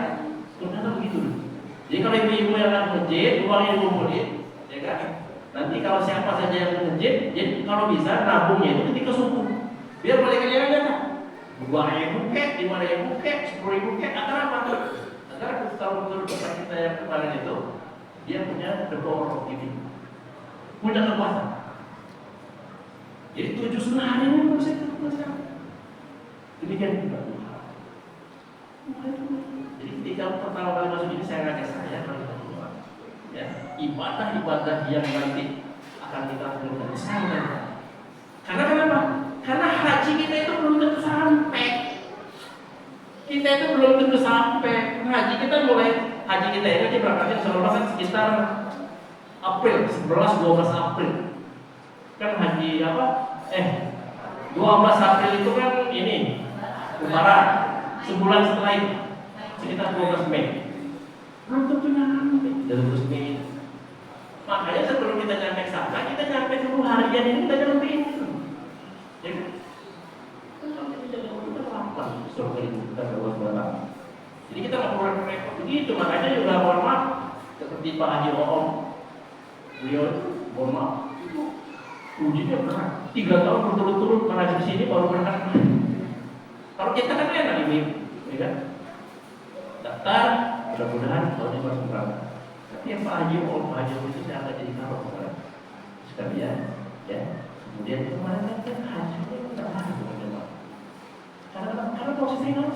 Ternyata begitu. Jadi kalau ibu-ibu yang akan masjid, uangnya dikumpulin, ya kan? Nanti kalau siapa saja yang masjid, jadi kalau bisa nabungnya itu ketika subuh, biar mereka jalan-jalan. 2.000 kek, 5.000 kek, 10.000 kek, agar apa? Agar kalau menurut bapak kita yang kemarin itu, dia punya the power of giving, punya kekuatan. Jadi 7 setengah hari ini harus saya lakukan. Demikian juga. Jadi ketika pertama kali masuk ini saya ngajak saya kalau kita keluar, ya, ibadah-ibadah yang nanti akan kita lakukan di sana. Karena kenapa? Karena haji kita itu belum tentu sampai. Kita itu belum tentu sampai. Haji kita ini berangkatnya kan sekitar April, 11-12 April. Kan haji apa? 12 April itu kan ini Lebaran. Sebulan setelah itu sekitar 12 Mei. Belum tentu nyampe 12 Mei. Makanya sebelum kita nyampe sana, kita nyampe dulu harian ini kita nyampe ini. Jadi jadi kita nggak perlu repot begitu. Makanya juga mohon maaf seperti Pak Haji Om, beliau mohon maaf itu ujinya berat. 3 tahun berturut-turut mengajar di sini baru berangkat. Kalau kita kan enak ini, ya kan? Daftar, mudah-mudahan tahun ini masuk berangkat. Tapi yang Pak Haji Om, Pak Haji Om itu saya akan jadi kalau sekalian, ya. Kemudian kemarin kan haji itu tidak ada teman-teman. Karena posisi nggak,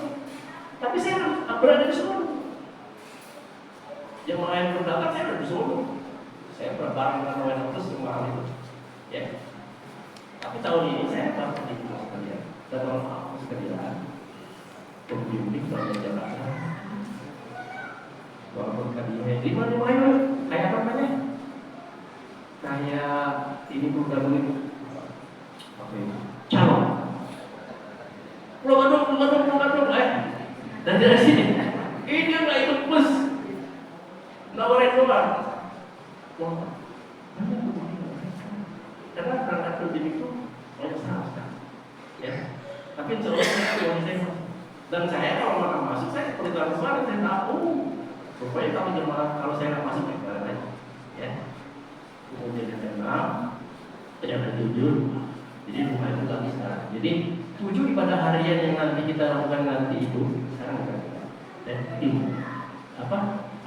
tapi saya berada di Solo. Yang main berangkat saya ada di Solo. Saya berbareng dengan Wayan terus kemarin itu, ya. Tapi tahun ini saya berangkat di Pulau sekalian. Dan mohon maaf sekalian, pembimbing dari Jakarta, walaupun kalian di mana kayak apa namanya? Kayak ini program itu. Calon Pulau dan dari sini ini dia nggak ikut bus nawarin keluar karena berangkat kerja itu banyak salah ya, tapi insya saya dan saya kalau mau masuk saya seperti tahun kemarin saya tahu supaya kalau jemaah kalau saya nggak masuk ya kemudian yang 6 yang 7. Jadi rumah itu nggak bisa. Jadi 7 ibadah harian yang nanti kita lakukan nanti itu sekarang ilmu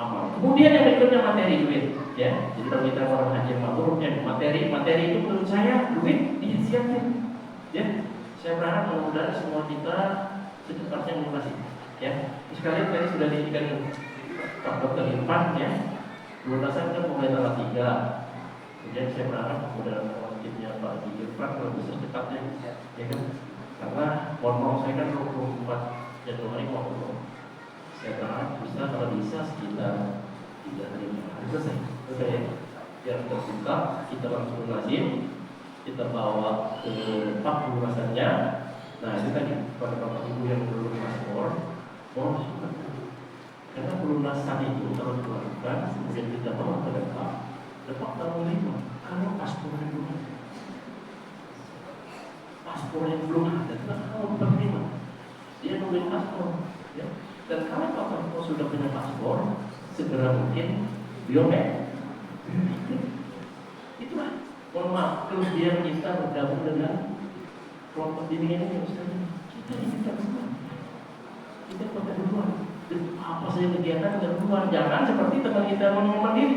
amal. Kemudian yang berikutnya materi duit, ya. Jadi kalau kita orang haji mabrur, materi itu menurut saya duit disiapkan, ya. Saya berharap mudah-mudahan semua kita secepatnya melunasi, ya. Sekalian tadi sudah diikan Pak Dr. Irfan, ya. Lunasan kan mulai tanggal 3. Kemudian saya berharap mudah-mudahan masjidnya Pak Irfan kalau bisa secepatnya, ya kan? Karena mohon saya kan 24 Januari mau ketemu. Saya berharap bisa kalau bisa sekitar 3 hari selesai, ya. Biar terbuka, kita langsung lunasin, kita bawa ke Pak lunasannya. Nah itu tadi pada bapak ibu yang belum paspor, mohon karena pelunasan itu kalau dilakukan, kemudian kita bawa ke depan tanggal 5. Kalau paspornya belum ada, nungguin paspor. Ya. Dan kalau Bapak Ibu sudah punya paspor, segera mungkin biometrik. Itulah, mohon maaf, kelebihan kita bergabung dengan kelompok bimbingan ini, Ustaz. Kita ini duluan. Kita kota duluan. Apa saja kegiatan duluan. Jangan seperti teman kita yang diri.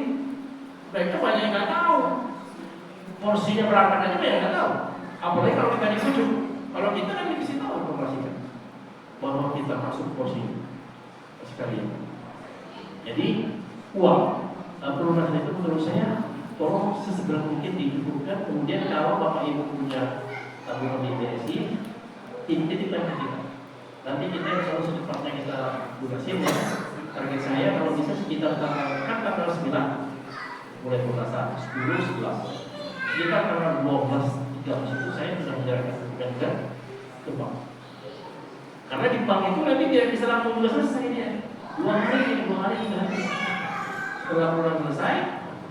Mereka banyak yang nggak tahu. Porsinya berangkat aja banyak yang nggak tahu. Apalagi kalau kita dibujuk. Kalau kita kan dikasih tahu informasinya bahwa kita masuk porsi sekalian. Jadi uang pelunasan itu menurut saya tolong sesegera mungkin dihubungkan. Kemudian kalau Bapak Ibu punya tabungan di BSI, titipkan ke kita. Nanti kita selalu secepatnya kita lunasin ya. Target saya kalau bisa sekitar tanggal 9 mulai lunasan 10, 11. Sekitar tanggal 12, 13 itu saya sudah menjalankan dengan ke bank. Karena di bank itu nanti tidak bisa langsung sudah selesai dia. 2 hari sudah habis. Setelah bulan selesai,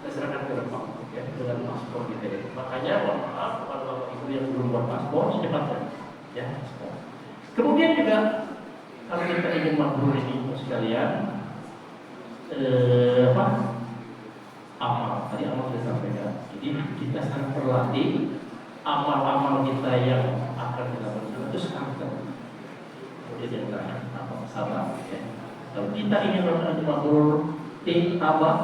kita serahkan ke bank ya, dengan paspor gitu ya. Makanya mohon maaf kepada Bapak Ibu yang belum buat paspor secepatnya ya. Kemudian juga kalau kita ingin mabrur ini sekalian amal. Tadi amal sudah sampaikan. Jadi kita sekarang berlatih amal-amal kita yang akan kita lakukan itu sekarang. Kemudian yang terakhir apa? Sabar. Ya. Kalau kita ingin melakukan mabrur,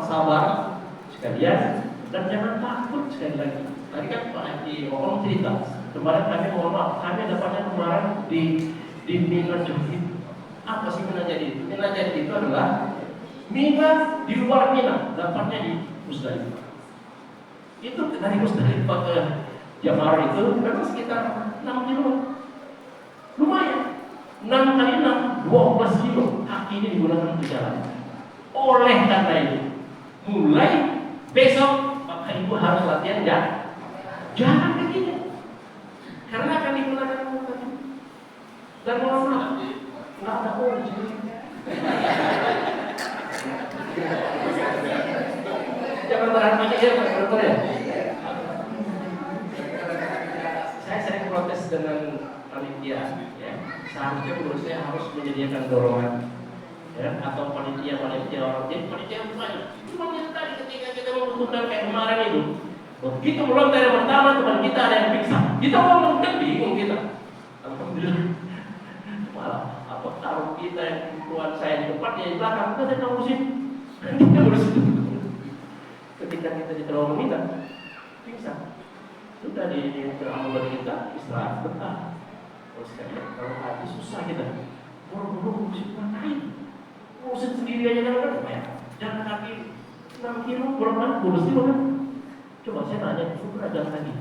sabar sekalian dan jangan takut sekali lagi. Tadi kan Pak Haji ngomong cerita. Kemarin kami mohon maaf, kami dapatnya kemarin di Mina Johid. Apa sih Mina Jadi? Mina Jadi itu adalah Mina di luar Mina, dapatnya di Musdalifah. Itu dari Musdalifah ke Jamar itu memang sekitar 6 kilo. Lumayan. 6 kali 6, 12 kilo. Kaki ini digunakan untuk jalan. Oleh karena itu, mulai besok Bapak Ibu harus latihan jalan begini. Karena akan digunakan dan mohon maaf, nggak ada ojek. Jangan berharap banyak ya Pak Dokter ya. Saya sering protes dengan panitia, ya. Seharusnya menurut saya harus menyediakan dorongan, ya, atau panitia orang. Jadi panitia banyak. Cuma yang tadi ketika kita membutuhkan kayak kemarin itu. Begitu melontar yang pertama teman kita ada yang pingsan, kita ngomong kan bingung kita. Alhamdulillah. Malah apa taruh kita yang tuan saya di depan dia di belakang kita tidak ngurusin. Kita ngurusin. Ketika kita di terowongan kita pingsan, sudah di terowongan kita istirahat bentar. Terus kalau haji susah kita, buru-buru ngurusin ngapain? Ngurusin sendiri aja kan? Jangan kaki 6 kilo, berapa? 12 kilo kan? Coba saya tanya, itu berapa lagi?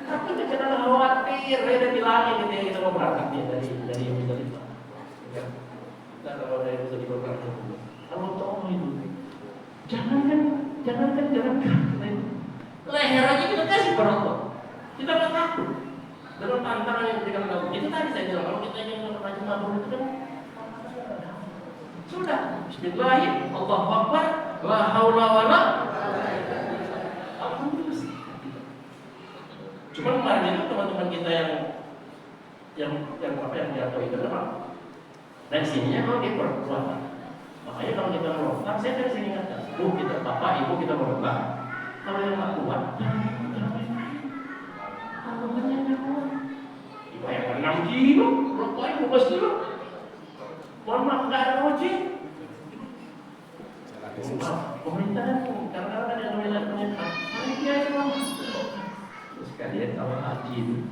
Tapi jangan khawatir, saya udah bilangin gitu ya, kita mau berangkat ya dari yang bisa dibuat. Kita kalau dari bisa dibuat berangkat, kalau tahu itu, jangan leher aja kita kasih berangkat. Kita nggak takut dengan tantangan yang kita lakukan. Itu tadi saya bilang kalau kita ingin melakukan mabur itu kan sudah. Bismillahirrahmanirrahim. Allahu Akbar. La haula wala. Alhamdulillah. Cuma kemarin itu teman-teman kita yang jatuh itu memang dari sininya kalau dia perempuan. Makanya kalau kita melontar, saya kan sering ingatkan, kita bapak ibu kita melontar. Kalau yang nggak kuat, kalau banyak kuat, dibayarkan 6 kilo, berapa 12 kilo. Mohon maaf nggak ada ojek. Pemerintah kadang-kadang ada yang namanya penyekat. Panitia itu terus kalian kalau haji,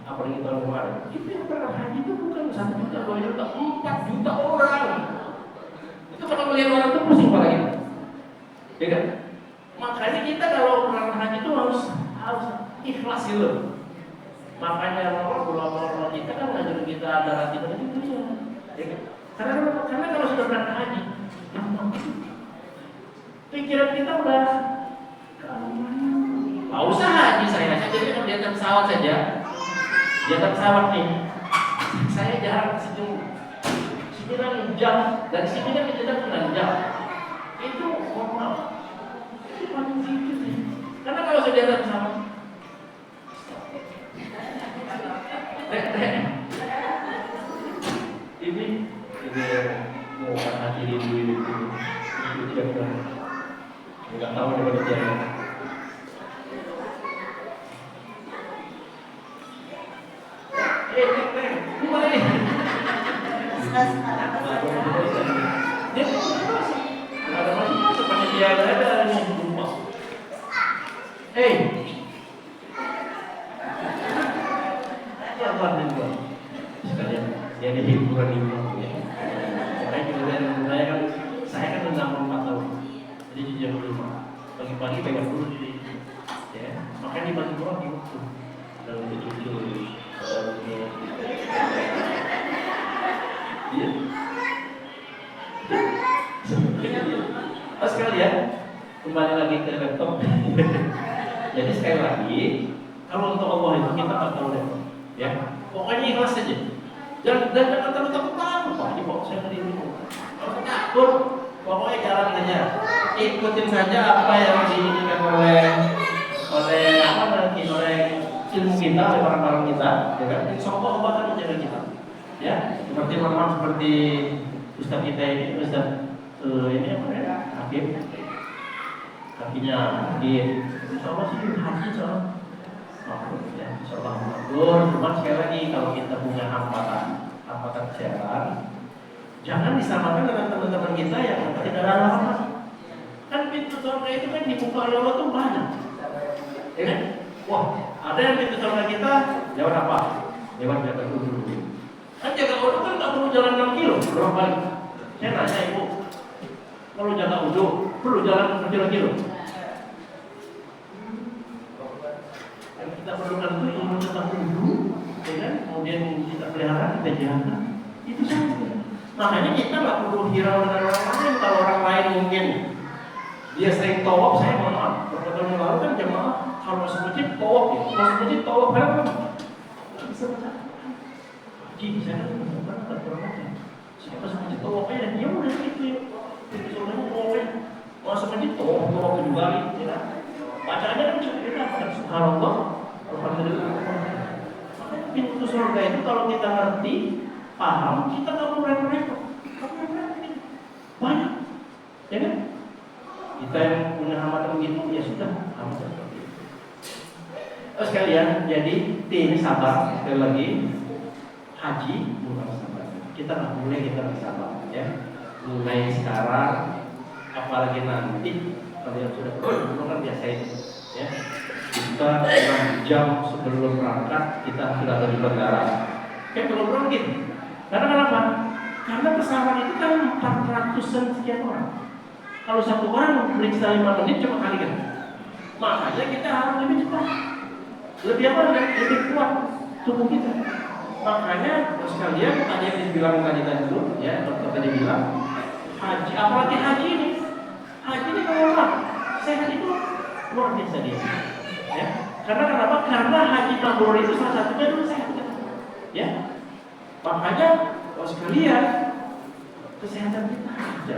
apalagi tahun kemarin, itu yang pernah haji itu bukan 1 juta, 2 juta, 4 juta orang. Itu kalau melihat orang itu pusing kepala kita, ya kan? Makanya kita kalau pernah haji itu harus ikhlas gitu. Makanya ulama kita kan ngajarin kita ada hati dan itu ya kan? Karena kalau sudah berangkat haji, pikiran kita udah nggak usah haji saya jadi di atas pesawat saja, di atas pesawat nih saya jarang senyum 9 jam dari sini kan kita 9 jam itu maaf itu paling sedikit karena kalau sudah di atas pesawat Ya Tuhan dan sekalian, jadi hiburan ini ya. Saya juga saya kan udah 4 tahun, jadi jam 5 pagi-pagi pegang dulu di ya, makanya dibagi dua di waktu ada untuk cucu, ada untuk iya. Sekalian kembali lagi ke laptop. Jadi sekali lagi, kalau untuk Allah itu kita nggak tahu deh, ya. Pokoknya ikhlas saja. Dan jangan terlalu takut Pak. Ini kok saya tadi dulu. Kalau takut, pokoknya jalan aja. Ikutin saja apa yang diinginkan oleh ilmu kita, oleh orang-orang kita, ya kan? Insya Allah Allah akan menjaga kita. Ya, seperti seperti Ustaz kita ini, Ustaz ini apa ya? Hakim. Kakinya di insya Allah sih haji soal ya, insya Allah makmur. Cuma sekali lagi kalau kita punya hambatan kesehatan, jangan disamakan dengan teman-teman kita yang tidak ada hambatan. Kan pintu surga itu kan dibuka oleh Allah tuh banyak, ya kan? Wah, ada yang pintu surga kita lewat apa? Lewat jaga udhu. Kan jaga udhu kan nggak perlu jalan 6 kilo, berapa kali? Saya nanya ibu, kalau jaga udhu perlu jalan berkilo-kilo. Yang kita perlukan itu ilmu tentang udhu, ya kan? Kemudian kita pelihara, kita jaga, itu saja. Makanya kita nggak perlu hirau dengan orang lain. Kalau orang lain mungkin dia sering tawaf, saya mohon maaf. Beberapa tahun lalu kan jemaah kalau masuk masjid tawaf, ya, masuk masjid tawaf berapa? Bisa baca. Haji, saya kan berangkat berangkat. Saya masuk masjid tawaf aja, dia udah gitu ya. Itu soalnya tawaf, masuk masjid tawaf 7 kali, ya. Bacaannya kan cukup kita, subhanallah, alhamdulillah. Makanya pintu surga itu kalau kita ngerti, paham, kita nggak perlu repot-repot. Banyak, ya kan? Kita yang punya hambatan begitu, ya sudah, hambatan seperti itu. Sekalian, jadi ini sabar, sekali lagi, haji bukan sabar. Kita nggak boleh kita bersabar, ya. Mulai sekarang, apalagi nanti, kalau yang sudah belum kan biasa itu, ya. Kita 6 jam sebelum berangkat, kita sudah ada di bandara. Kayak belum berangkat. Karena kenapa? Karena pesawat itu kan 400-an sekian orang. Kalau satu orang meriksa 5 menit cuma kali kan. Makanya kita harus lebih cepat, lebih apa? Lebih kuat tubuh kita. Makanya sekalian tadi yang dibilang tadi itu, ya dokter tadi bilang haji, apalagi haji ini kalau orang sehat itu luar biasa dia. Ya, karena kenapa? Karena haji mabrur itu salah satunya dulu sehat. Ya, makanya sekalian kesehatan kita aja.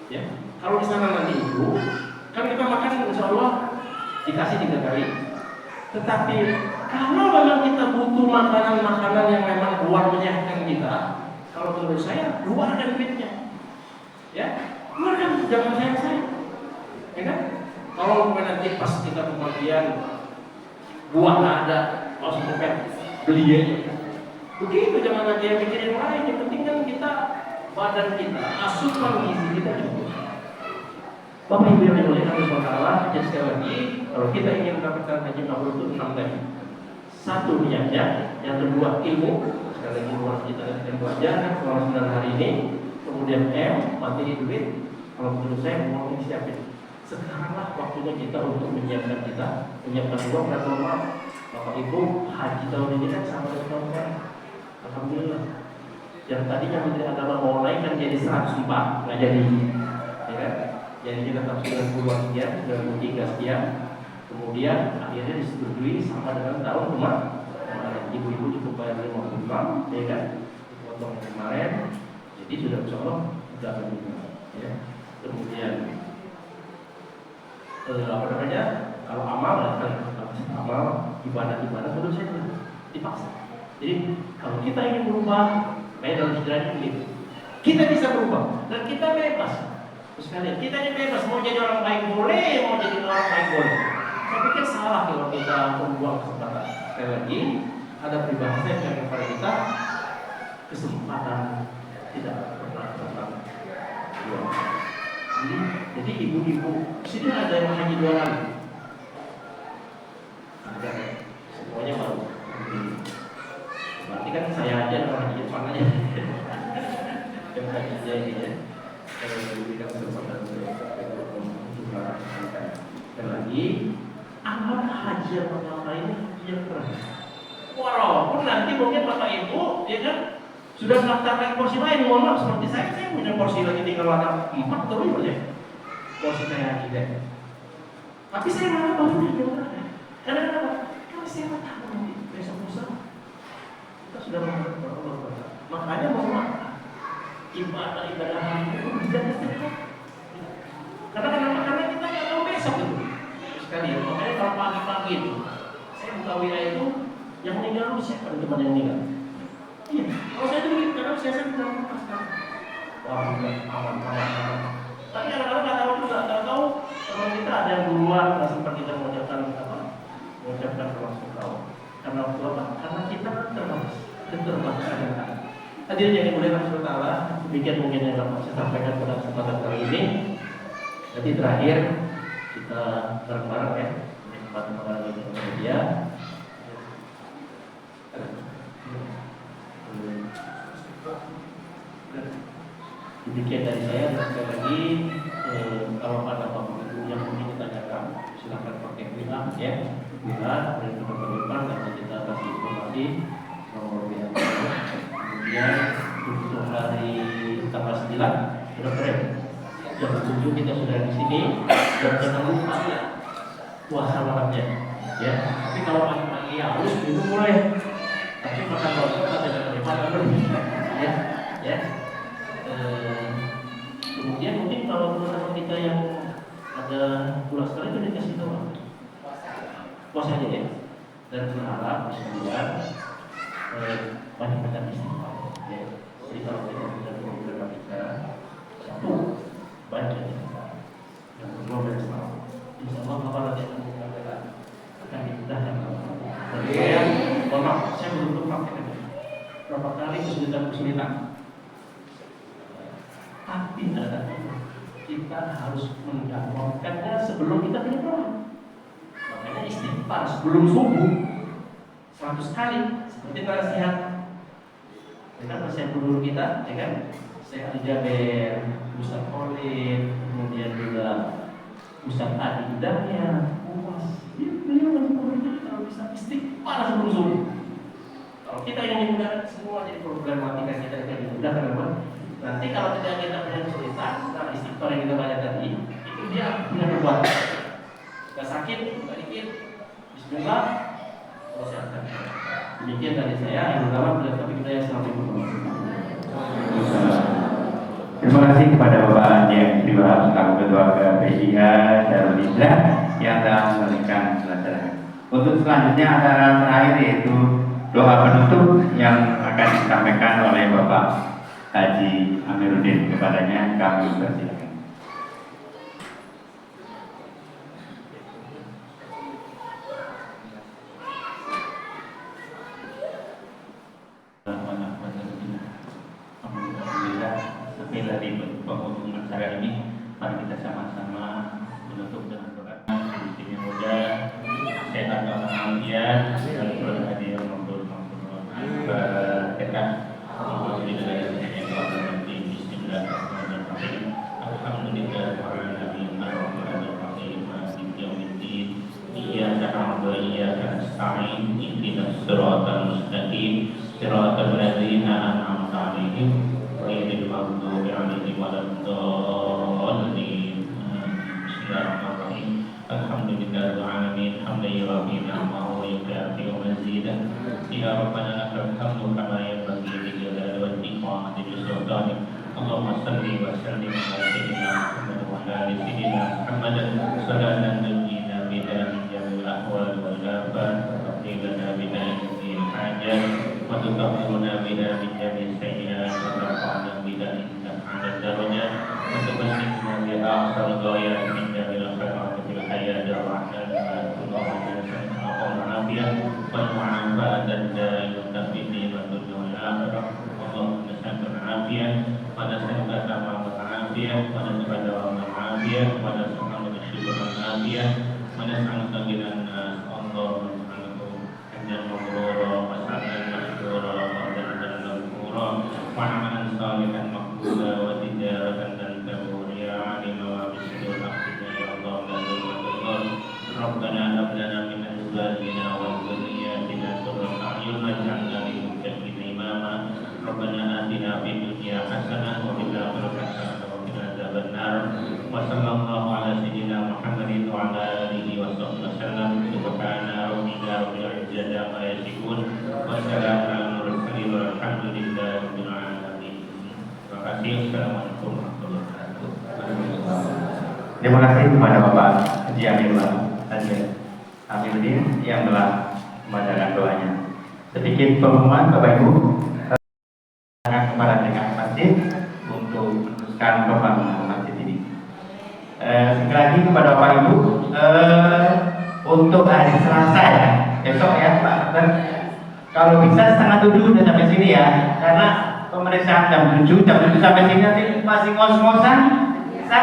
Ya. Kalau di sana nanti itu, kan kita makan insya Allah dikasih 3 kali. Tetapi kalau memang kita butuh makanan-makanan yang memang buat menyehatkan kita, kalau menurut saya keluarkan duitnya, ya keluarkan, jangan sayang-sayang, ya kan? Kalau nanti pas kita kemudian buah nggak ada, langsung beli aja. Begitu, jangan lagi yang mikirin lain. Yang penting kan kita badan kita, asupan gizi kita cukup. Bapak Ibu yang dimuliakan Allah SWT, jadi sekali lagi, kalau kita ingin mendapatkan haji mabrur itu 6 tadi. 1 niatnya, yang kedua ilmu, sekali lagi luar kita dan belajar selama 9 hari ini. Kemudian materi duit, kalau menurut saya mau disiapin. Sekaranglah waktunya kita untuk menyiapkan uang dan maaf. Bapak Ibu, haji tahun ini kan sama dengan tahun lalu. Alhamdulillah. Yang tadinya Menteri Agama mau naik kan jadi 104, nggak jadi, ya kan? Jadi kita tetap 90 sekian, 93 sekian. Kemudian akhirnya disetujui sama dengan tahun kemarin. Ibu-ibu cukup bayar 55, ya kan? Potong kemarin, jadi sudah insya Allah sudah akan dimulai. Ya. Kemudian apa namanya? Kalau amal ibadah menurut saya dipaksa. Jadi kalau kita ingin berubah, baik dalam hijrah ini, kita bisa berubah dan kita bebas. Terus kalian, kita ini bebas, mau jadi orang baik boleh, mau jadi orang baik boleh. Saya pikir salah kalau kita membuang kesempatan. Sekali lagi, ada peribahasa yang bilang kepada kita, kesempatan tidak pernah datang. Jadi ibu-ibu, sini ada yang haji 2 kali. ini ya. Diberikan kesempatan untuk dan lagi amal haji yang pertama ini haji yang terakhir. Walaupun nanti mungkin bapak ibu ya kan sudah mendaftarkan porsi lain, mohon maaf seperti saya punya porsi lagi tinggal ada 4 atau 5 ya porsi saya haji deh. Tapi saya malah baru haji yang terakhir. Karena kenapa? Karena saya tahu nanti besok lusa kita sudah menghadap Allah. Makanya mohon maaf ibadah itu tidak setiap. Karena kenapa? Karena kita nggak tahu besok itu. Sekali ya, makanya kalau pagi-pagi itu saya buka wilayah itu yang meninggal siapa teman yang meninggal? Iya, kalau saya dulu karena saya tidak melepaskan. Wah, aman. Tapi kadang-kadang nggak tahu juga, nggak tahu teman kita ada yang duluan, nggak sempat kita mengucapkan termasuk tahu. Karena apa? Karena kita terbatas ada. Hadirin yang dimuliakan Allah Taala, demikian mungkin yang dapat saya sampaikan pada kesempatan kali ini. Jadi terakhir kita bareng-bareng ya, kesempatan mengalami media. Demikian dari saya, dan sekali lagi kalau ada apa-apa yang ingin ditanyakan silakan pakai WA ya, WA dari teman-teman nanti kita kasih informasi nomor WA. Kemudian untuk hari tanggal 9 sudah keren. Jam 7 kita sudah di sini dan jangan lupa ya puasa malamnya ya. Tapi kalau pagi-pagi harus minum mulai. Tapi makan bakso atau jangan makan dulu ya. Kemudian mungkin kalau teman-teman kita yang ada pulang sekali itu dikasih tahu puasa aja ya. Dan berharap kemudian banyak istighfar ya. Jadi kalau kita sudah beberapa kita satu baca yang kedua bersama. Insya Allah kalau nanti akan dimudahkan. Kemudian maaf, saya belum praktek berapa kali kesulitan. Tapi ada kita harus mendapatkannya sebelum kita berdoa. Makanya istighfar sebelum subuh 100 kali seperti nasihat. Kita nasihat guru kita, ya kan? Saya Ali Jaber, Ustaz Khalid, kemudian juga Ustaz Adi Hidayah, beliau mengumpulkan kalau bisa istighfar sebelum subuh. Kalau kita yang dimudahkan semua jadi problematika kita yang dimudahkan apa? Nanti kalau kita punya cerita, nah istighfar yang kita baca tadi, itu dia punya perbuatan. Gak sakit, gak dikit, bismillah, terus sehat. Demikian dari saya, yang pertama beliau tapi kita yang selalu Terima kasih kepada Bapak Haji Sri Wahab selaku Ketua KPIA Darul Hijrah yang telah memberikan pelajaran. Untuk selanjutnya acara terakhir yaitu doa penutup yang akan disampaikan oleh Bapak Haji Amiruddin, kepadanya kami persilakan. Alhamdulillah, setelah di penghubungan acara ini, mari kita sama-sama menutup dengan doa. Istrinya muda, sehat walafiat, dan berhadiah berkah. Siratal mustaqim siratal ladzina an'amta 'alaihim ghairil maghdubi 'alaihim waladdallin. Bismillahirrahmanirrahim. Alhamdulillahil alamin hamdan yuwafi ni'amahu wa yukafi mazidah. Ya rabbana lakal hamdu kama yanbaghi li jalali wajhika wa 'azimi sultanik. Allahumma salli wa sallim ala sayyidina Muhammad wa ala sayyidina Muhammad salatan tunjina biha min jamil ahwal wal afat. لنا بنا جميع الحاجات وتطهرنا بنا من جميع السيئات وترفعنا بنا انك على الدرجات وتبلغنا بها اقصى الغايات من جميع الخيرات في الحياه الرحمن اللهم نسالك العافيه والمعافاه الدائمه في الدين والدنيا والاخره. اللهم نسالك العافيه ونسالك تمام العافيه ونسالك دوام العافيه ونسالك الشكر العافيه ونسالك غنى الناس. اللهم dan mabrura wa sa'atan masyura wa dan maghfura wa amalan salihan هدى وتجارة لن تبور يا عالم ما بصدور أخذنا يا الله لا ظلم تضر ربنا هب لنا من أزواجنا وذرياتنا قرة أعين واجعلنا للمتقين إماما ربنا آتنا في الدنيا حسنة وفي الآخرة حسنة وقنا عذاب النار وصلى الله على سيدنا محمد وعلى آله وصحبه وسلم سبحان ربك رب العزة عما يصفون وسلام على المرسلين والحمد لله رب العالمين. Terima kasih. Assalamualaikum warahmatullahi wabarakatuh. Terima kasih kepada Bapak Haji Amirullah Amiruddin yang telah membacakan doanya. Sedikit pengumuman Bapak Ibu kepada dekan masjid untuk meneruskan pembangunan masjid ini. Sekali lagi kepada Bapak Ibu untuk hari Selasa ya, besok ya Pak Dokter, kalau bisa 6:30 udah sampai sini ya, karena pemeriksaan jam 7 sampai sini nanti masih ngos-ngosan bisa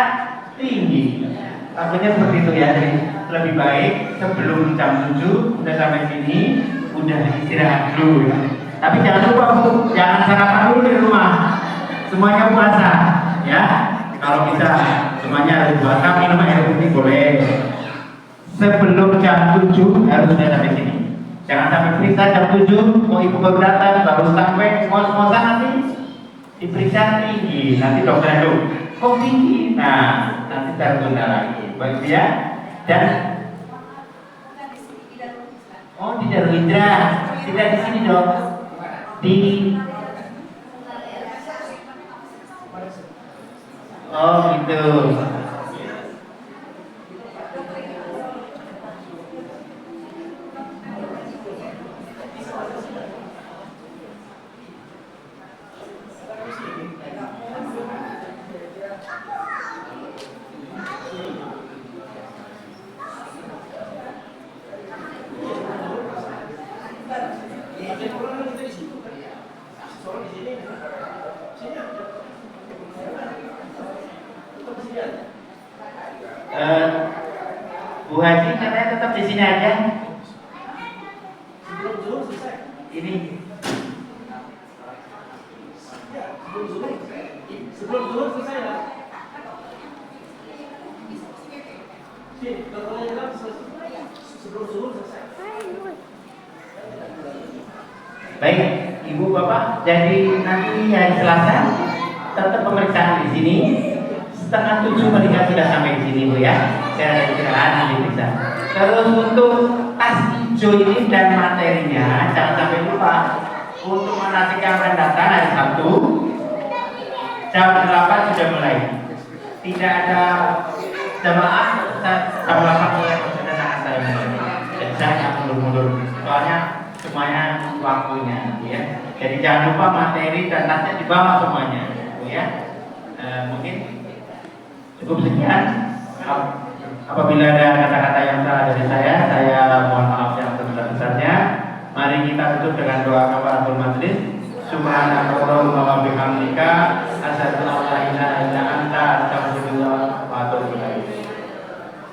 tinggi. Takutnya seperti itu ya, jadi lebih baik sebelum jam 7 udah sampai sini udah istirahat dulu ya. Tapi jangan lupa Bu, jangan sarapan dulu di rumah. Semuanya puasa ya. Kalau bisa semuanya harus puasa, minum air putih boleh. Sebelum jam 7 harus sudah sampai sini. Jangan sampai periksa jam 7, mau ibu baru datang, baru sampai ngos-ngosan nanti diperiksa tinggi, nanti dokter itu kok tinggi, nah nanti tertunda lagi, baik ya. Dan oh di Darul Hijrah, tidak di sini dok, di oh gitu. Bu Haji katanya tetap di sini aja. Ini Sebelum zuhur selesai ya? Sebelum zuhur selesai. baik, Ibu Bapak. Jadi nanti hari Selasa tetap pemeriksaan di sini. 6:30 mereka sudah sampai di sini Bu ya. Saya ada istirahat nanti bisa. Terus untuk tas hijau ini dan materinya jangan sampai lupa untuk manasik yang akan datang hari Sabtu jam 8 sudah mulai. Tidak ada jamaah jam 8 mulai sudah saya mulai. Dan saya nggak mundur-mundur soalnya semuanya waktunya ya. Jadi jangan lupa materi dan tasnya dibawa semuanya ya. Mungkin cukup sekian. Apabila ada kata-kata yang salah dari saya mohon maaf yang sebesar-besarnya. Mari kita tutup dengan doa kafaratul majlis. Subhanakallahumma wa bihamdika asyhadu an la ilaha illa anta astaghfiruka wa atubu ilaik.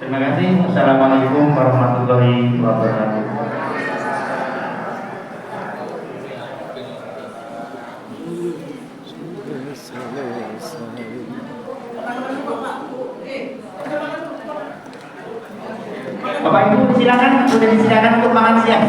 Terima kasih. Wassalamualaikum warahmatullahi wabarakatuh. Bapak Ibu silakan, sudah disilakan untuk makan siang.